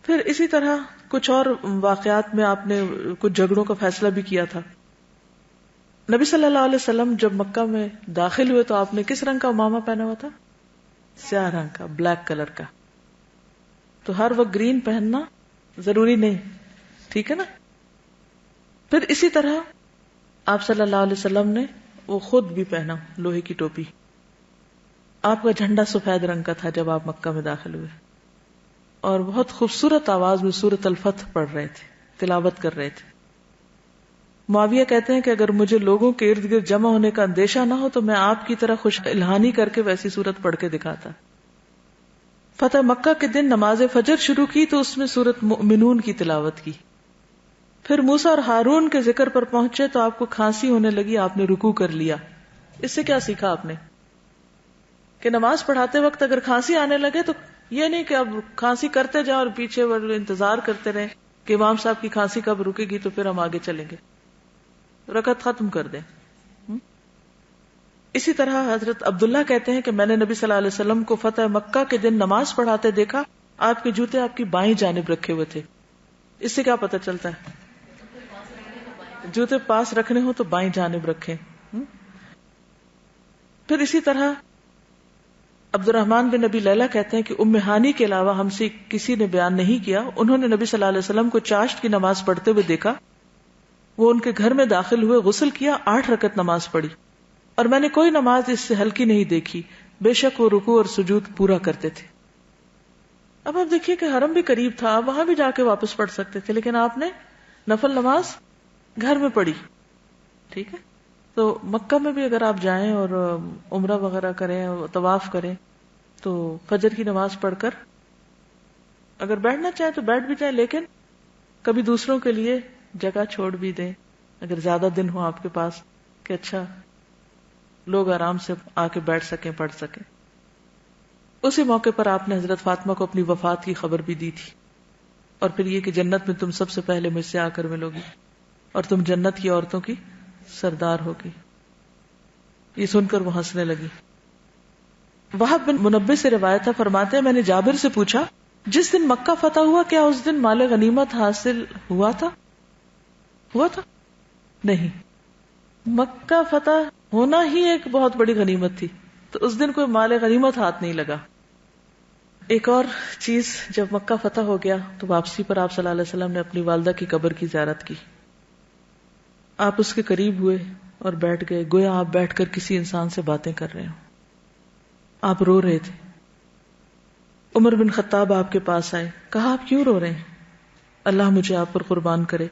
پھر اسی طرح کچھ اور واقعات میں آپ نے کچھ جھگڑوں کا فیصلہ بھی کیا تھا. نبی صلی اللہ علیہ وسلم جب مکہ میں داخل ہوئے تو آپ نے کس رنگ کا عمامہ پہنا ہوا تھا؟ سیاہ رنگ کا, بلیک کلر کا. تو ہر وقت گرین پہننا ضروری نہیں, ٹھیک ہے نا. پھر اسی طرح آپ صلی اللہ علیہ وسلم نے وہ خود بھی پہنا لوہے کی ٹوپی. آپ کا جھنڈا سفید رنگ کا تھا جب آپ مکہ میں داخل ہوئے, اور بہت خوبصورت آواز میں سورۃ الفتح پڑھ رہے تھے, تلاوت کر رہے تھے. معاویہ کہتے ہیں کہ اگر مجھے لوگوں کے ارد گرد جمع ہونے کا اندیشہ نہ ہو تو میں آپ کی طرح خوش الہانی کر کے ویسی صورت پڑھ کے دکھاتا. فتح مکہ کے دن نماز فجر شروع کی تو اس میں سورۃ مؤمنون کی تلاوت کی. پھر موسیٰ اور ہارون کے ذکر پر پہنچے تو آپ کو کھانسی ہونے لگی, آپ نے رکوع کر لیا. اس سے کیا سیکھا آپ نے؟ کہ نماز پڑھاتے وقت اگر کھانسی آنے لگے تو یہ نہیں کہ اب کھانسی کرتے جائیں اور پیچھے انتظار کرتے رہیں کہ امام صاحب کی کھانسی کب رکے گی تو پھر ہم آگے چلیں گے. رکعت ختم کر دیں. اسی طرح حضرت عبداللہ کہتے ہیں کہ میں نے نبی صلی اللہ علیہ وسلم کو فتح مکہ کے دن نماز پڑھاتے دیکھا. آپ کے جوتے آپ کی بائیں جانب رکھے ہوئے تھے. اس سے کیا پتہ چلتا ہے؟ جوتے پاس رکھنے ہو تو بائیں جانب رکھیں. پھر اسی طرح عبد الرحمن بن نبی لیلہ کہتے ہیں کہ ام ہانی کے علاوہ ہم سے کسی نے بیان نہیں کیا, انہوں نے نبی صلی اللہ علیہ وسلم کو چاشت کی نماز پڑھتے ہوئے دیکھا. وہ ان کے گھر میں داخل ہوئے, غسل کیا, 8 رکعت نماز پڑھی. اور میں نے کوئی نماز اس سے ہلکی نہیں دیکھی، بے شک وہ رکوع اور سجود پورا کرتے تھے. اب آپ دیکھیے کہ حرم بھی قریب تھا، آپ وہاں بھی جا کے واپس پڑھ سکتے تھے، لیکن آپ نے نفل نماز گھر میں پڑھی. ٹھیک ہے. تو مکہ میں بھی اگر آپ جائیں اور عمرہ وغیرہ کریں، طواف کریں، تو فجر کی نماز پڑھ کر اگر بیٹھنا چاہیں تو بیٹھ بھی جائیں، لیکن کبھی دوسروں کے لیے جگہ چھوڑ بھی دیں اگر زیادہ دن ہو آپ کے پاس، کہ اچھا لوگ آرام سے آ کے بیٹھ سکیں، پڑھ سکیں. اسی موقع پر آپ نے حضرت فاطمہ کو اپنی وفات کی خبر بھی دی تھی، اور پھر یہ کہ جنت میں تم سب سے پہلے مجھ سے آ کر ملو گی اور تم جنت کی عورتوں کی سردار ہوگی. یہ سن کر وہ ہنسنے لگی. وہب بن منبہ سے روایت ہے، فرماتے ہیں میں نے جابر سے پوچھا جس دن مکہ فتح ہوا کیا اس دن مال غنیمت حاصل ہوا تھا؟ نہیں، مکہ فتح ہونا ہی ایک بہت بڑی غنیمت تھی، تو اس دن کوئی مال غنیمت ہاتھ نہیں لگا. ایک اور چیز، جب مکہ فتح ہو گیا تو واپسی پر آپ صلی اللہ علیہ وسلم نے اپنی والدہ کی قبر کی زیارت کی. آپ اس کے قریب ہوئے اور بیٹھ گئے، گویا آپ بیٹھ کر کسی انسان سے باتیں کر رہے ہو. آپ رو رہے تھے. عمر بن خطاب آپ کے پاس آئے، کہا آپ کیوں رو رہے ہیں؟ اللہ مجھے آپ پر قربان کرے.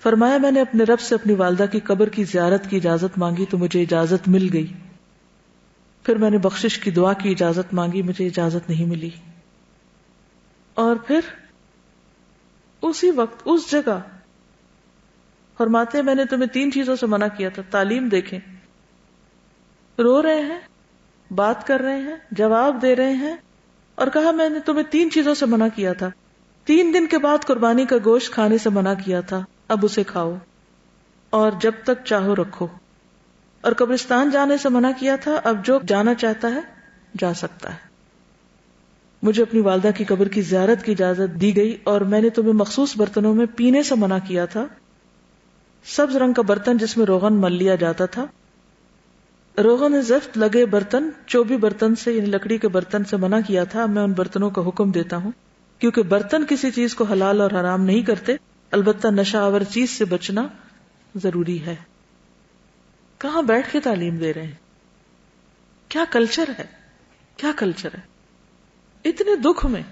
فرمایا میں نے اپنے رب سے اپنی والدہ کی قبر کی زیارت کی اجازت مانگی تو مجھے اجازت مل گئی. پھر میں نے بخشش کی دعا کی اجازت مانگی، مجھے اجازت نہیں ملی. اور پھر اسی وقت اس جگہ فرماتے ہیں میں نے تمہیں 3 چیزوں سے منع کیا تھا. تعلیم دیکھیں، رو رہے ہیں، بات کر رہے ہیں، جواب دے رہے ہیں، اور کہا میں نے تمہیں 3 چیزوں سے منع کیا تھا. 3 دن کے بعد قربانی کا گوشت کھانے سے منع کیا تھا، اب اسے کھاؤ اور جب تک چاہو رکھو. اور قبرستان جانے سے منع کیا تھا، اب جو جانا چاہتا ہے جا سکتا ہے. مجھے اپنی والدہ کی قبر کی زیارت کی اجازت دی گئی اور میں نے تمہیں مخصوص برتنوں میں پینے سے منع کیا تھا. سبز رنگ کا برتن جس میں روغن مل لیا جاتا تھا، روغن زفت لگے برتن، چوبی برتن سے یعنی لکڑی کے برتن سے منع کیا تھا. میں ان برتنوں کا حکم دیتا ہوں کیونکہ برتن کسی چیز کو حلال اور حرام نہیں کرتے، البتہ نشہ آور چیز سے بچنا ضروری ہے. کہاں بیٹھ کے تعلیم دے رہے ہیں، کیا کلچر ہے، کیا کلچر ہے اتنے دکھ میں.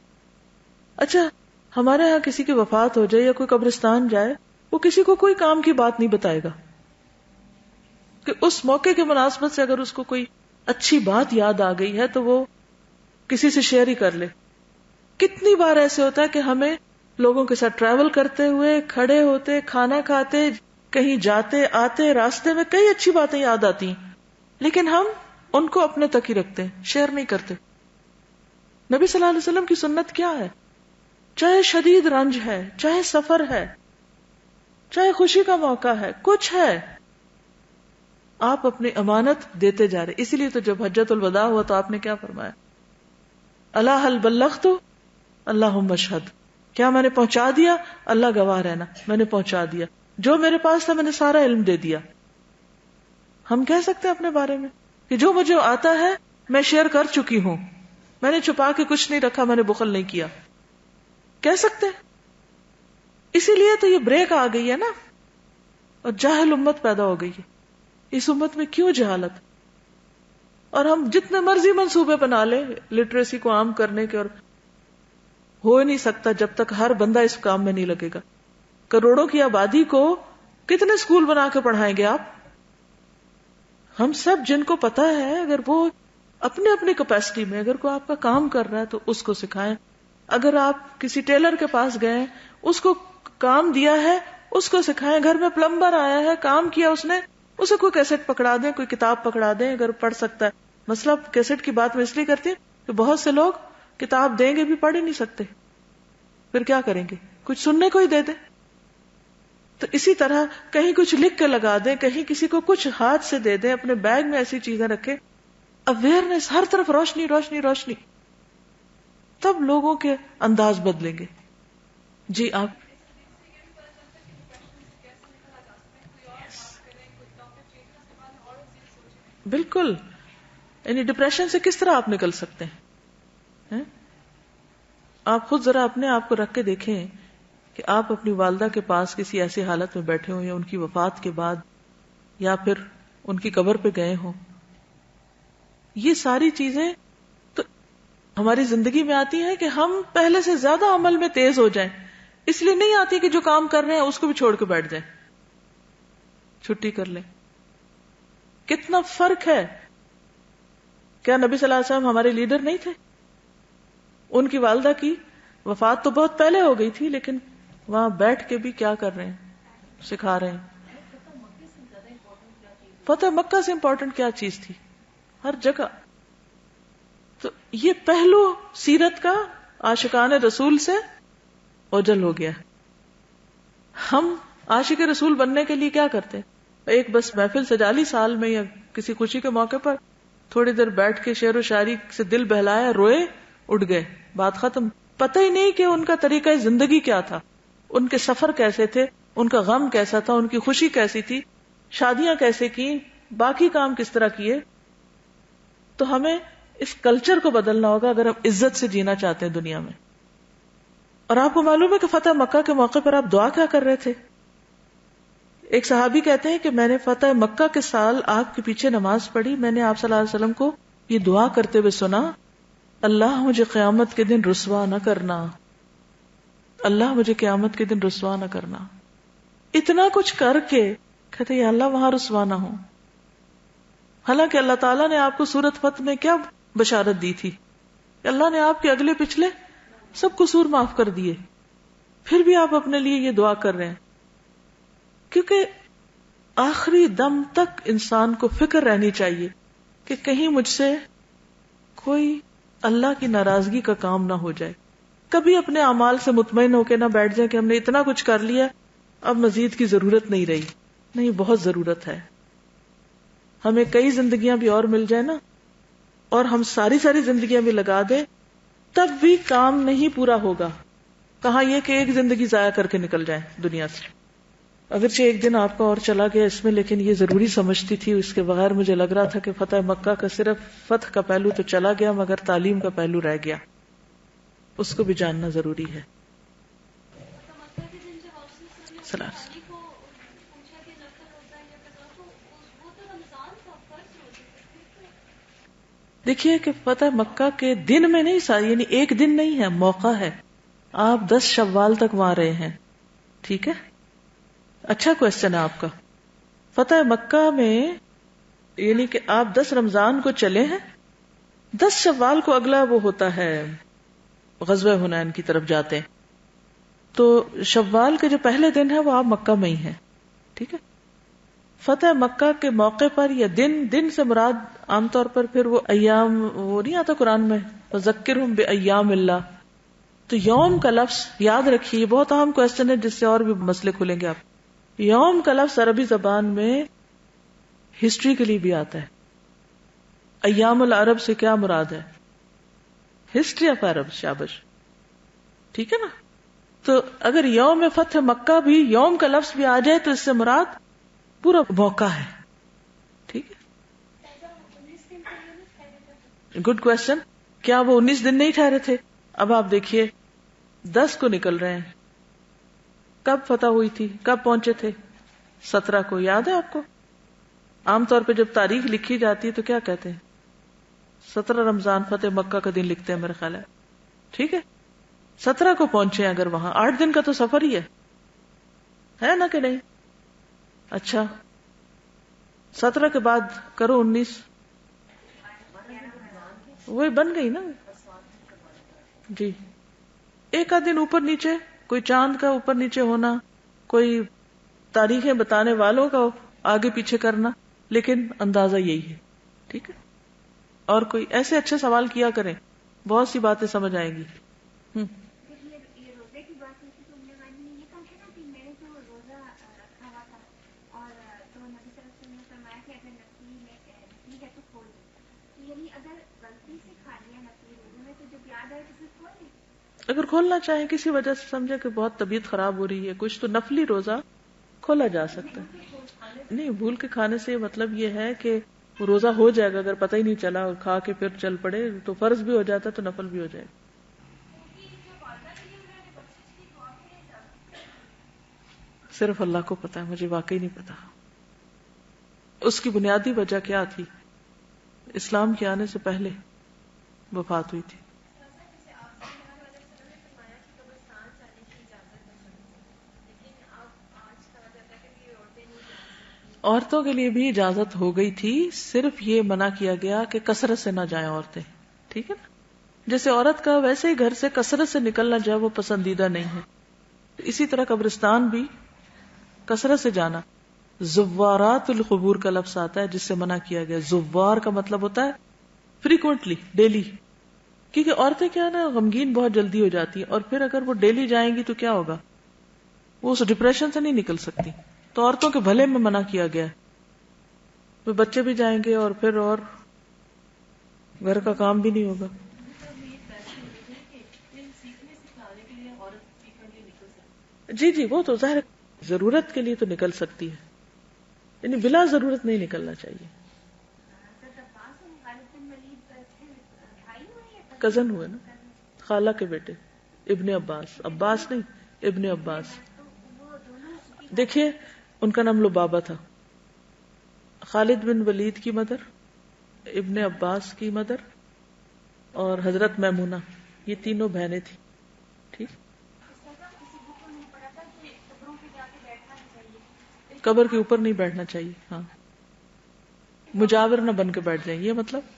اچھا ہمارے ہاں کسی کی وفات ہو جائے یا کوئی قبرستان جائے، وہ کسی کو کوئی کام کی بات نہیں بتائے گا کہ اس موقع کے مناسبت سے اگر اس کو کوئی اچھی بات یاد آ گئی ہے تو وہ کسی سے شیئر ہی کر لے. کتنی بار ایسے ہوتا ہے کہ ہمیں لوگوں کے ساتھ ٹریول کرتے ہوئے، کھڑے ہوتے، کھانا کھاتے، کہیں جاتے آتے، راستے میں کئی اچھی باتیں یاد آتی ہیں، لیکن ہم ان کو اپنے تک ہی رکھتے ہیں، شیئر نہیں کرتے. نبی صلی اللہ علیہ وسلم کی سنت کیا ہے؟ چاہے شدید رنج ہے، چاہے سفر ہے، چاہے خوشی کا موقع ہے، کچھ ہے، آپ اپنی امانت دیتے جا رہے. اسی لیے تو جب حجۃ الوداع ہوا تو آپ نے کیا فرمایا؟ الا هل بلغت اللہم اشہد، کیا میں نے پہنچا دیا؟ اللہ گواہ رہنا میں نے پہنچا دیا، جو میرے پاس تھا میں نے سارا علم دے دیا. ہم کہہ سکتے ہیں اپنے بارے میں کہ جو مجھے آتا ہے میں شیئر کر چکی ہوں، میں نے چھپا کے کچھ نہیں رکھا، میں نے بخل نہیں کیا. کہہ سکتے ہیں. اسی لیے تو یہ بریک آ گئی ہے نا، اور جاہل امت پیدا ہو گئی ہے. اس امت میں کیوں جہالت؟ اور ہم جتنے مرضی منصوبے بنا لیں لٹریسی کو عام کرنے کے، اور ہو نہیں سکتا جب تک ہر بندہ اس کام میں نہیں لگے گا. کروڑوں کی آبادی کو کتنے اسکول بنا کے پڑھائیں گے آپ؟ ہم سب جن کو پتا ہے، اگر وہ اپنے اپنی کیپیسٹی میں اگر کوئی آپ کا کام کر رہا ہے تو اس کو سکھائیں. اگر آپ کسی ٹیلر کے پاس گئے، اس کو کام دیا ہے، اس کو سکھائیں. گھر میں پلمبر آیا ہے، کام کیا اس نے، اسے کوئی کیسٹ پکڑا دیں، کوئی کتاب پکڑا دیں اگر پڑھ سکتا ہے. مسئلہ کیسٹ کی بات میں اس لیے کرتی ہوں کہ بہت سے لوگ کتاب دیں گے بھی پڑھ ہی نہیں سکتے، پھر کیا کریں گے؟ کچھ سننے کو ہی دے دیں. تو اسی طرح کہیں کچھ لکھ کے لگا دیں، کہیں کسی کو کچھ ہاتھ سے دے دیں، اپنے بیگ میں ایسی چیزیں رکھیں. اویئرنیس، ہر طرف روشنی روشنی روشنی، تب لوگوں کے انداز بدلیں گے. جی آپ بالکل، یعنی ڈپریشن سے کس طرح آپ نکل سکتے ہیں؟ آپ خود ذرا اپنے آپ کو رکھ کے دیکھیں کہ آپ اپنی والدہ کے پاس کسی ایسی حالت میں بیٹھے ہوں یا ان کی وفات کے بعد یا پھر ان کی قبر پہ گئے ہوں. یہ ساری چیزیں تو ہماری زندگی میں آتی ہیں کہ ہم پہلے سے زیادہ عمل میں تیز ہو جائیں. اس لیے نہیں آتی کہ جو کام کر رہے ہیں اس کو بھی چھوڑ کے بیٹھ جائیں, چھٹی کر لیں. کتنا فرق ہے. کیا نبی صلی اللہ علیہ وسلم ہمارے لیڈر نہیں تھے؟ ان کی والدہ کی وفات تو بہت پہلے ہو گئی تھی, لیکن وہاں بیٹھ کے بھی کیا کر رہے ہیں, سکھا رہے ہیں. فتح مکہ سے امپورٹنٹ کیا چیز تھی؟ ہر جگہ. تو یہ پہلو سیرت کا عاشقان رسول سے اوجل ہو گیا. ہم عاشق رسول بننے کے لیے کیا کرتے؟ ایک بس محفل سجا لی سال میں یا کسی خوشی کے موقع پر, تھوڑی دیر بیٹھ کے شعر و شاعری سے دل بہلایا, روئے, اٹھ گئے, بات ختم. پتہ ہی نہیں کہ ان کا طریقہ زندگی کیا تھا, ان کے سفر کیسے تھے, ان کا غم کیسا تھا, ان کی خوشی کیسی تھی, شادیاں کیسے کی, باقی کام کس طرح کیے. تو ہمیں اس کلچر کو بدلنا ہوگا اگر ہم عزت سے جینا چاہتے ہیں دنیا میں. اور آپ کو معلوم ہے کہ فتح مکہ کے موقع پر آپ دعا کیا کر رہے تھے؟ ایک صحابی کہتے ہیں کہ میں نے فتح مکہ کے سال آپ کے پیچھے نماز پڑھی, میں نے آپ صلی اللہ علیہ وسلم کو یہ دعا کرتے ہوئے سنا, اللہ مجھے قیامت کے دن رسوا نہ کرنا, اللہ مجھے قیامت کے دن رسوا نہ کرنا. اتنا کچھ کر کے کہتے یا اللہ وہاں رسوا نہ ہو. حالانکہ اللہ تعالیٰ نے آپ کو سورۃ فتح میں کیا بشارت دی تھی؟ اللہ نے آپ کے اگلے پچھلے سب قصور معاف کر دیے, پھر بھی آپ اپنے لیے یہ دعا کر رہے ہیں. کیونکہ آخری دم تک انسان کو فکر رہنی چاہیے کہ کہیں مجھ سے کوئی اللہ کی ناراضگی کا کام نہ ہو جائے. کبھی اپنے اعمال سے مطمئن ہو کے نہ بیٹھ جائے کہ ہم نے اتنا کچھ کر لیا, اب مزید کی ضرورت نہیں رہی. نہیں, بہت ضرورت ہے. ہمیں کئی زندگیاں بھی اور مل جائے نا, اور ہم ساری زندگیاں بھی لگا دیں, تب بھی کام نہیں پورا ہوگا. کہاں یہ کہ ایک زندگی ضائع کر کے نکل جائیں دنیا سے. اگرچہ ایک دن آپ کا اور چلا گیا اس میں, لیکن یہ ضروری سمجھتی تھی. اس کے بغیر مجھے لگ رہا تھا کہ فتح مکہ کا صرف فتح کا پہلو تو چلا گیا, مگر تعلیم کا پہلو رہ گیا. اس کو بھی جاننا ضروری ہے. دیکھیے کہ فتح مکہ کے دن میں نہیں, یعنی ایک دن نہیں ہے, موقع ہے. آپ 10 شوال تک وہاں رہے ہیں, ٹھیک ہے. اچھا کوشچن ہے آپ کا. فتح مکہ میں یعنی کہ آپ 10 رمضان کو چلے ہیں, 10 شوال کو اگلا وہ ہوتا ہے غزوہ حنین کی طرف جاتے ہیں. تو شوال کے جو پہلے دن ہے وہ آپ مکہ میں ہی ہیں, ٹھیک ہے. فتح مکہ کے موقع پر یا دن سے مراد عام طور پر پھر وہ ایام, وہ نہیں آتا قرآن میں فذکرہم بایام اللہ, تو یوم کا لفظ یاد رکھیے, بہت اہم کوشچن ہے جس سے اور بھی مسئلے کھلیں گے آپ. یوم کا لفظ عربی زبان میں ہسٹری کے لیے بھی آتا ہے. ایام العرب سے کیا مراد ہے؟ ہسٹری آف عرب, شابش, ٹھیک ہے نا. تو اگر یوم فتح مکہ بھی یوم کا لفظ بھی آ جائے تو اس سے مراد پورا موقع ہے, ٹھیک ہے. Good question. کیا وہ 19 دن نہیں ٹھہرے تھے؟ اب آپ دیکھیے 10 کو نکل رہے ہیں, کب فتح ہوئی تھی, کب پہنچے تھے؟ 17 کو. یاد ہے آپ کو؟ عام طور پہ جب تاریخ لکھی جاتی ہے تو کیا کہتے ہیں؟ 17 رمضان فتح مکہ کا دن لکھتے ہیں میرے خیال ہے, ٹھیک ہے. 17 کو پہنچے اگر وہاں 8 دن کا تو سفر ہی ہے نا کہ نہیں؟ اچھا 17 کے بعد کرو 19, وہی بن گئی نا جی. ایک آدھ دن اوپر نیچے, کوئی چاند کا اوپر نیچے ہونا, کوئی تاریخیں بتانے والوں کا آگے پیچھے کرنا, لیکن اندازہ یہی ہے, ٹھیک ہے. اور کوئی ایسے اچھے سوال کیا کریں, بہت سی باتیں سمجھ آئیں گی. اگر کھولنا چاہیں کسی وجہ سے, سمجھے کہ بہت طبیعت خراب ہو رہی ہے کچھ, تو نفلی روزہ کھولا جا سکتا ہے. نہیں, بھول کے کھانے سے مطلب یہ ہے کہ روزہ ہو جائے گا, اگر پتہ ہی نہیں چلا اور کھا کے پھر چل پڑے تو فرض بھی ہو جاتا ہے تو نفل بھی ہو جائے گا. صرف اللہ کو پتا ہے, مجھے واقعی نہیں پتا. اس کی بنیادی وجہ کیا تھی؟ اسلام کے آنے سے پہلے وفات ہوئی تھی. عورتوں کے لیے بھی اجازت ہو گئی تھی، صرف یہ منع کیا گیا کہ کثرت سے نہ جائیں عورتیں. ٹھیک ہے نا؟ جیسے عورت کا ویسے ہی گھر سے کثرت سے نکلنا جو ہے وہ پسندیدہ نہیں ہے. اسی طرح قبرستان بھی کثرت سے جانا، زوارات القبور کا لفظ آتا ہے جس سے منع کیا گیا. زوار کا مطلب ہوتا ہے فریکوینٹلی، ڈیلی. کیونکہ عورتیں کیا نا غمگین بہت جلدی ہو جاتی ہیں، اور پھر اگر وہ ڈیلی جائیں گی تو کیا ہوگا، وہ اس ڈپریشن سے نہیں نکل سکتی. تو عورتوں کے بھلے میں منع کیا گیا. تو بچے بھی جائیں گے اور پھر اور گھر کا کام بھی نہیں ہوگا. جی جی، وہ تو ظاہر ضرورت کے لیے تو نکل سکتی ہے، یعنی بلا ضرورت نہیں نکلنا چاہیے. کزن ہوئے نا، خالہ کے بیٹے، ابن عباس. عباس نہیں، ابن عباس. دیکھیے ان کا نام لبابہ تھا. خالد بن ولید کی مدر، ابن عباس کی مدر اور حضرت میمونہ، یہ تینوں بہنیں تھیں. ٹھیک، قبر کے اوپر نہیں بیٹھنا چاہیے. ہاں، مجاور نہ بن کے بیٹھ جائیں، یہ مطلب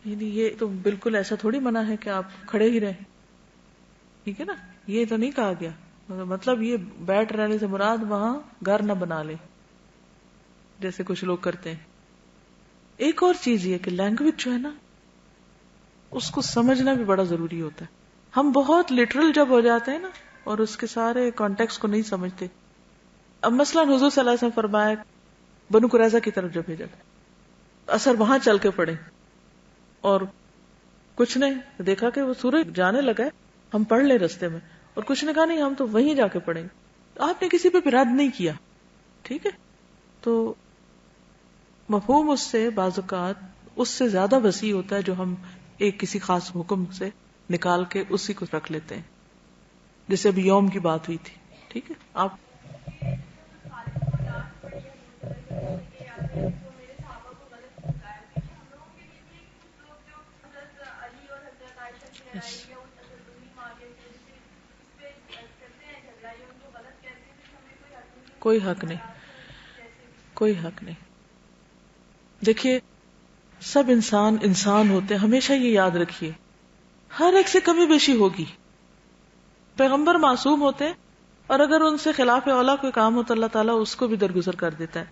یعنی یہ تو بالکل ایسا تھوڑی منع ہے کہ آپ کھڑے ہی رہیں. ٹھیک ہے نا، یہ تو نہیں کہا گیا. مطلب یہ بیٹھ رہنے سے مراد وہاں گھر نہ بنا لے جیسے کچھ لوگ کرتے ہیں. ایک اور چیز یہ کہ لینگویج جو ہے نا اس کو سمجھنا بھی بڑا ضروری ہوتا ہے. ہم بہت لٹرل جب ہو جاتے ہیں نا اور اس کے سارے کانٹیکسٹ کو نہیں سمجھتے. اب مثلا حضور صلی اللہ علیہ وسلم فرمایا بنو قریظہ کی طرف جب بھیجا، اثر وہاں چل کے پڑے اور کچھ نے دیکھا کہ وہ سورج جانے لگا ہے، ہم پڑھ لیں رستے میں، اور کچھ نے کہا نہیں ہم تو وہیں جا کے پڑھیں. آپ نے کسی پہ رد نہیں کیا. ٹھیک ہے، تو مفہوم اس سے بعض اوقات اس سے زیادہ وسیع ہوتا ہے جو ہم ایک کسی خاص حکم سے نکال کے اسی کو رکھ لیتے ہیں. جیسے ابھی یوم کی بات ہوئی تھی. ٹھیک ہے، آپ کوئی حق نہیں، کوئی حق نہیں. دیکھیے سب انسان ہوتے ہیں، ہمیشہ یہ یاد رکھیے، ہر ایک سے کمی بیشی ہوگی. پیغمبر معصوم ہوتے ہیں اور اگر ان سے خلاف اولا کوئی کام ہو تو اللہ تعالیٰ اس کو بھی درگزر کر دیتا ہے.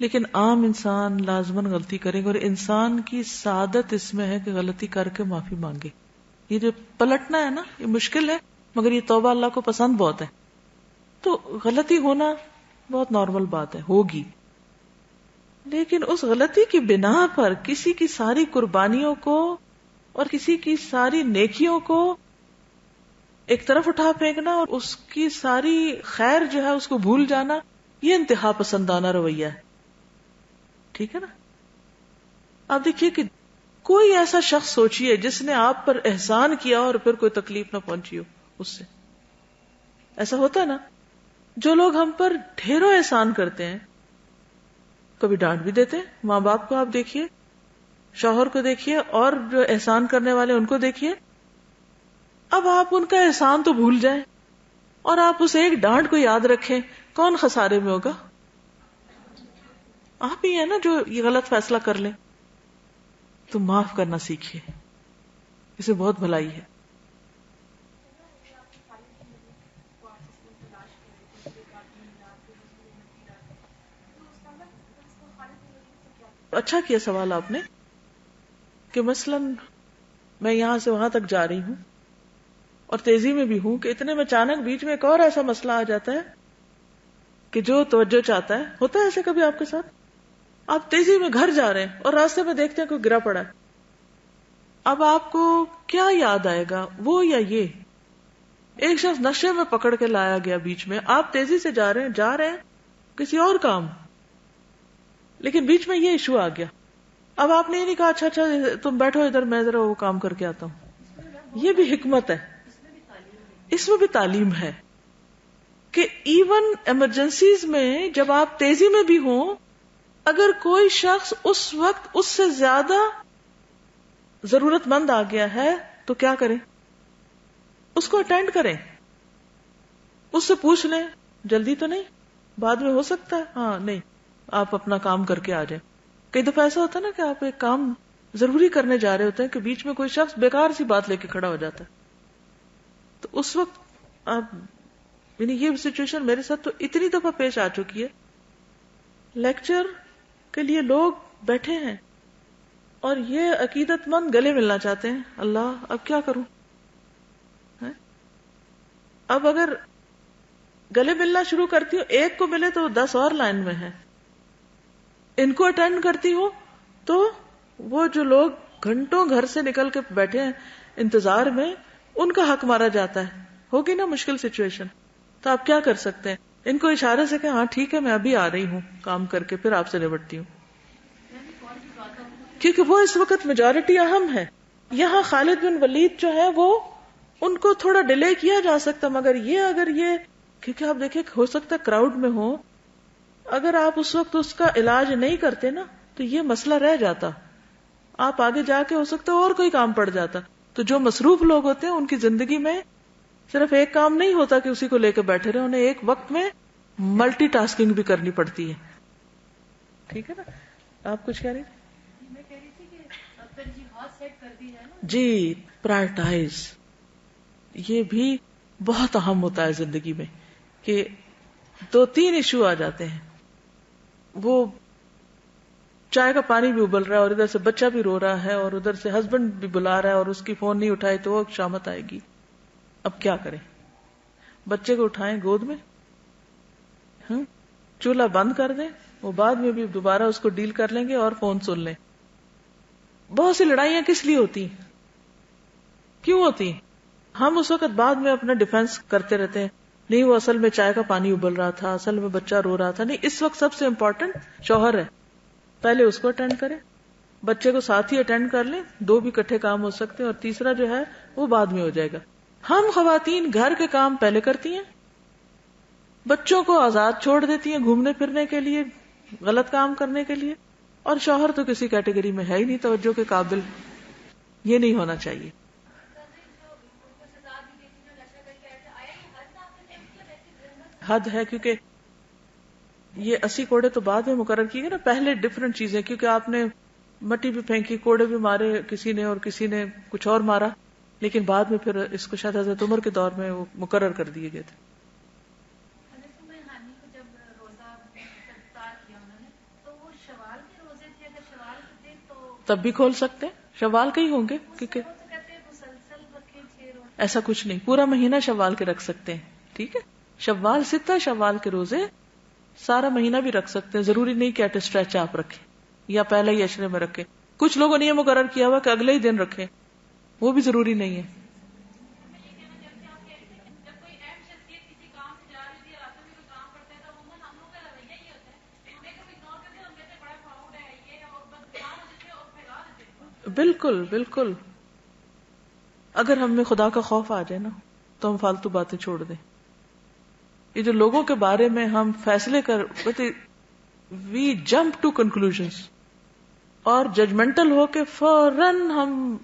لیکن عام انسان لازماً غلطی کرے گا، اور انسان کی سعادت اس میں ہے کہ غلطی کر کے معافی مانگے. یہ جو پلٹنا ہے نا یہ مشکل ہے، مگر یہ توبہ اللہ کو پسند بہت ہے. تو غلطی ہونا بہت نارمل بات ہے، ہوگی. لیکن اس غلطی کی بنا پر کسی کی ساری قربانیوں کو اور کسی کی ساری نیکیوں کو ایک طرف اٹھا پھینکنا اور اس کی ساری خیر جو ہے اس کو بھول جانا، یہ انتہا پسندانہ رویہ ہے. ٹھیک ہے نا. آپ دیکھیے کہ کوئی ایسا شخص سوچئے جس نے آپ پر احسان کیا اور پھر کوئی تکلیف نہ پہنچی ہو اس سے. ایسا ہوتا ہے نا، جو لوگ ہم پر ڈھیروں احسان کرتے ہیں، کبھی ڈانٹ بھی دیتے ہیں. ماں باپ کو آپ دیکھیے، شوہر کو دیکھیے، اور جو احسان کرنے والے ان کو دیکھیے. اب آپ ان کا احسان تو بھول جائیں اور آپ اس ایک ڈانٹ کو یاد رکھیں، کون خسارے میں ہوگا؟ آپ ہی ہیں نا جو یہ غلط فیصلہ کر لیں. تو معاف کرنا سیکھیے، اسے بہت بھلائی ہے. اچھا کیا سوال آپ نے کہ مثلاً میں یہاں سے وہاں تک جا رہی ہوں اور تیزی میں بھی ہوں کہ اتنے میں اچانک بیچ میں ایک اور ایسا مسئلہ آ جاتا ہے کہ جو توجہ چاہتا ہے. ہوتا ہے ایسے کبھی آپ کے ساتھ؟ آپ تیزی میں گھر جا رہے ہیں اور راستے میں دیکھتے ہیں کوئی گرا پڑا ہے. اب آپ کو کیا یاد آئے گا، وہ یا یہ؟ ایک شخص نشے میں پکڑ کے لایا گیا بیچ میں، آپ تیزی سے جا رہے ہیں کسی اور کام، لیکن بیچ میں یہ ایشو آ گیا. اب آپ نے یہ نہیں کہا اچھا تم بیٹھو ادھر میں ذرا وہ کام کر کے آتا ہوں. یہ بھی حکمت ہے. اس میں بھی تعلیم ہے کہ ایون ایمرجنسیز میں جب آپ تیزی میں بھی ہوں، اگر کوئی شخص اس وقت اس سے زیادہ ضرورت مند آ گیا ہے تو کیا کریں؟ اس کو اٹینڈ کریں، اس سے پوچھ لیں جلدی تو نہیں، بعد میں ہو سکتا ہے، ہاں نہیں آپ اپنا کام کر کے آ جائیں. کئی دفعہ ایسا ہوتا ہے نا کہ آپ ایک کام ضروری کرنے جا رہے ہوتے ہیں کہ بیچ میں کوئی شخص بیکار سی بات لے کے کھڑا ہو جاتا ہے، تو اس وقت آپ، یعنی یہ سچویشن میرے ساتھ تو اتنی دفعہ پیش آ چکی ہے، لیکچر کے لیے لوگ بیٹھے ہیں اور یہ عقیدت مند گلے ملنا چاہتے ہیں، اللہ اب کیا کروں؟ اب اگر گلے ملنا شروع کرتی ہوں، ایک کو ملے تو 10 اور لائن میں ہیں، ان کو اٹینڈ کرتی ہوں تو وہ جو لوگ گھنٹوں گھر سے نکل کے بیٹھے ہیں انتظار میں، ان کا حق مارا جاتا ہے. ہوگی نا مشکل سچویشن، تو آپ کیا کر سکتے ہیں؟ ان کو اشارے سے کہ ہاں ٹھیک ہے میں ابھی آ رہی ہوں کام کر کے، پھر آپ سے نبٹتی ہوں، کیونکہ وہ اس وقت میجورٹی اہم ہے. یہاں خالد بن ولید جو ہے وہ ان کو تھوڑا ڈیلے کیا جا سکتا، مگر اگر یہ کیونکہ آپ دیکھیں ہو سکتا ہے کراؤڈ میں ہو، اگر آپ اس وقت اس کا علاج نہیں کرتے نا تو یہ مسئلہ رہ جاتا، آپ آگے جا کے ہو سکتا ہے اور کوئی کام پڑ جاتا. تو جو مصروف لوگ ہوتے ہیں ان کی زندگی میں صرف ایک کام نہیں ہوتا کہ اسی کو لے کے بیٹھے رہے، انہیں ایک وقت میں ملٹی ٹاسکنگ بھی کرنی پڑتی ہے. ٹھیک ہے نا؟ آپ کچھ کہہ رہی تھی؟ میں کہہ رہی تھی کہ اگر جہاد سیٹ کر دی ہے نا، جی پرائرٹائز، یہ بھی بہت اہم ہوتا ہے زندگی میں کہ 2-3 ایشو آ جاتے ہیں. وہ چائے کا پانی بھی ابل رہا ہے اور ادھر سے بچہ بھی رو رہا ہے اور ادھر سے ہسبینڈ بھی بلا رہا ہے اور اس کی فون نہیں اٹھائی تو وہ شامت آئے گی. اب کیا کریں؟ بچے کو اٹھائیں گود میں، چولہا بند کر دیں، وہ بعد میں بھی دوبارہ اس کو ڈیل کر لیں گے اور فون سن لیں. بہت سی لڑائیاں کس لیے ہوتی ہیں؟ کیوں ہوتی ہیں؟ ہم اس وقت بعد میں اپنا ڈیفenس کرتے رہتے ہیں، نہیں وہ اصل میں چائے کا پانی ابل رہا تھا، اصل میں بچہ رو رہا تھا. نہیں، اس وقت سب سے امپورٹنٹ شوہر ہے، پہلے اس کو اٹینڈ کریں، بچے کو ساتھ ہی اٹینڈ کر لیں، 2 بھی اکٹھے کام ہو سکتے ہیں، اور تیسرا جو ہے وہ بعد میں ہو جائے گا. ہم خواتین گھر کے کام پہلے کرتی ہیں، بچوں کو آزاد چھوڑ دیتی ہیں گھومنے پھرنے کے لیے، غلط کام کرنے کے لیے، اور شوہر تو کسی کیٹیگری میں ہے ہی نہیں توجہ کے قابل. یہ نہیں ہونا چاہیے. حد ہے، کیونکہ یہ 80 کوڑے تو بعد میں مقرر کیے گئے نا، پہلے ڈفرنٹ چیزیں، کیونکہ آپ نے مٹی بھی پھینکی، کوڑے بھی مارے کسی نے اور کسی نے کچھ اور مارا، لیکن بعد میں پھر اس کو شاید حضرت عمر کے دور میں وہ مقرر کر دیے گئے تھے. تب بھی کھول سکتے ہیں، شوال کے ہی ہوں گے، کیونکہ ایسا کچھ نہیں، پورا مہینہ شوال کے رکھ سکتے ہیں. ٹھیک ہے، شوال 6 شوال کے روزے سارا مہینہ بھی رکھ سکتے ہیں، ضروری نہیں کہ ایٹ اسٹریچ آپ رکھیں یا پہلے ہی عشرے میں رکھیں. کچھ لوگوں نے یہ مقرر کیا ہوا کہ اگلے ہی دن رکھیں، وہ بھی ضروری نہیں ہے. بالکل بالکل، اگر ہم میں خدا کا خوف آ جائے نا تو ہم فالتو باتیں چھوڑ دیں. یہ جو لوگوں کے بارے میں ہم فیصلے وی جمپ ٹو کنکلوژنس اور ججمنٹل ہو کے فوراً ہم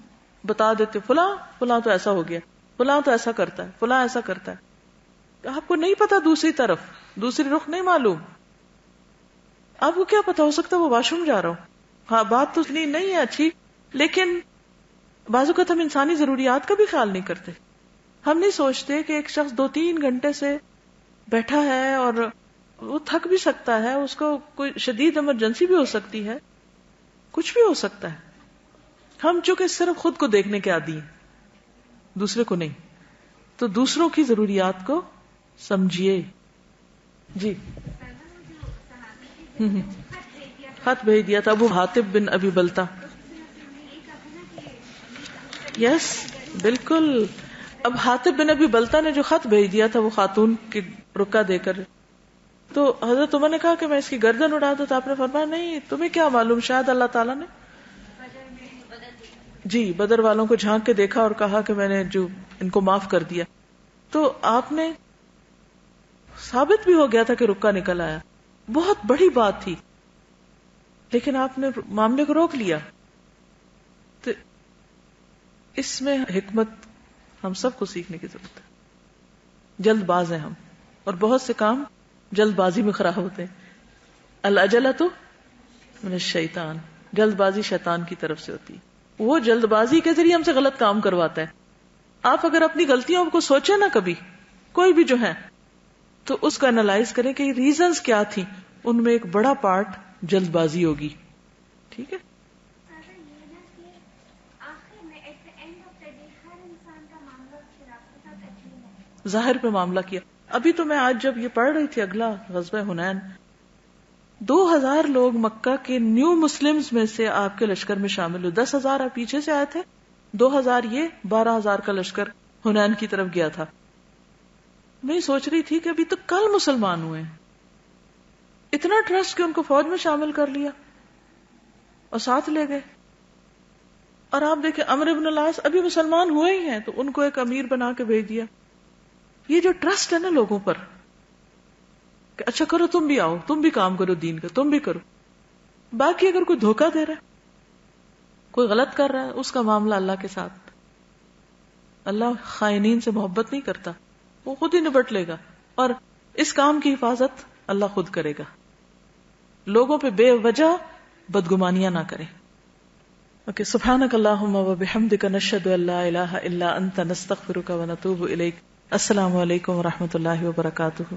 بتا دیتے فلاں تو ایسا ہو گیا، فلاں تو ایسا کرتا ہے، فلاں ایسا کرتا ہے. آپ کو نہیں پتا دوسری طرف، دوسری رخ نہیں معلوم. آپ کو کیا پتا، ہو سکتا ہے وہ واش روم جا رہا ہو. ہاں بات تو نہیں ہے اچھی، لیکن بعض اوقات ہم انسانی ضروریات کا بھی خیال نہیں کرتے. ہم نہیں سوچتے کہ ایک شخص 2-3 گھنٹے سے بیٹھا ہے اور وہ تھک بھی سکتا ہے، اس کو کوئی شدید ایمرجنسی بھی ہو سکتی ہے، کچھ بھی ہو سکتا ہے. ہم چونکہ صرف خود کو دیکھنے کے عادی ہیں، دوسرے کو نہیں. تو دوسروں کی ضروریات کو سمجھیے. جی خط بھیج دیا تھا ابو حاتب بن ابی بلتا. یس بالکل. اب حاتب بن ابی بلتا نے جو خط بھیج دیا تھا وہ خاتون کی رکا دے کر، تو حضرت عمر نے کہا کہ میں اس کی گردن اڑا دوں، تو آپ نے فرمایا نہیں، تمہیں کیا معلوم، شاید اللہ تعالیٰ نے جی بدر والوں کو جھانک کے دیکھا اور کہا کہ میں نے جو ان کو معاف کر دیا. تو آپ نے ثابت بھی ہو گیا تھا کہ رکا نکل آیا، بہت بڑی بات تھی، لیکن آپ نے معاملے کو روک لیا. تو اس میں حکمت ہم سب کو سیکھنے کی ضرورت ہے. جلد باز ہیں ہم، اور بہت سے کام جلد بازی میں خراب ہوتے ہیں. العجلۃ من الشیطان، جلد بازی شیطان کی طرف سے ہوتی ہے. وہ جلد بازی کے ذریعے ہم سے غلط کام کرواتا ہے. آپ اگر اپنی غلطیوں کو سوچیں نا کبھی، کوئی بھی جو ہے، تو اس کا انالائز کریں کہ ریزنز کیا تھی. ان میں ایک بڑا پارٹ جلد بازی ہوگی. ٹھیک ہے، ظاہر پہ معاملہ کیا. ابھی تو میں آج جب یہ پڑھ رہی تھی اگلا غزوہ حنین، 2000 لوگ مکہ کے نیو مسلمز میں سے آپ کے لشکر میں شامل ہوئے. 10,000 آپ پیچھے سے آئے تھے، 2000 یہ، 12,000 کا لشکر حنین کی طرف گیا تھا. میں سوچ رہی تھی کہ ابھی تو کل مسلمان ہوئے ہیں، اتنا ٹرسٹ کہ ان کو فوج میں شامل کر لیا اور ساتھ لے گئے. اور آپ دیکھیں عمرو بن العاص ابھی مسلمان ہوئے ہی ہیں تو ان کو ایک امیر بنا کے بھیج دیا. یہ جو ٹرسٹ ہے نا لوگوں پر کہ اچھا کرو، تم بھی آؤ، تم بھی کام کرو دین کا، تم بھی کرو. باقی اگر کوئی دھوکہ دے رہا ہے، کوئی غلط کر رہا ہے، اس کا معاملہ اللہ کے ساتھ. اللہ خائنین سے محبت نہیں کرتا، وہ خود ہی نبٹ لے گا. اور اس کام کی حفاظت اللہ خود کرے گا. لوگوں پہ بے وجہ بدگمانیاں نہ کریں. اوکے، سبحانک اللہم و بحمدک، نشہد ان لا الہ الا انت، نستغفرک و نتوب الیک. السلام علیکم و رحمۃ اللہ وبرکاتہ.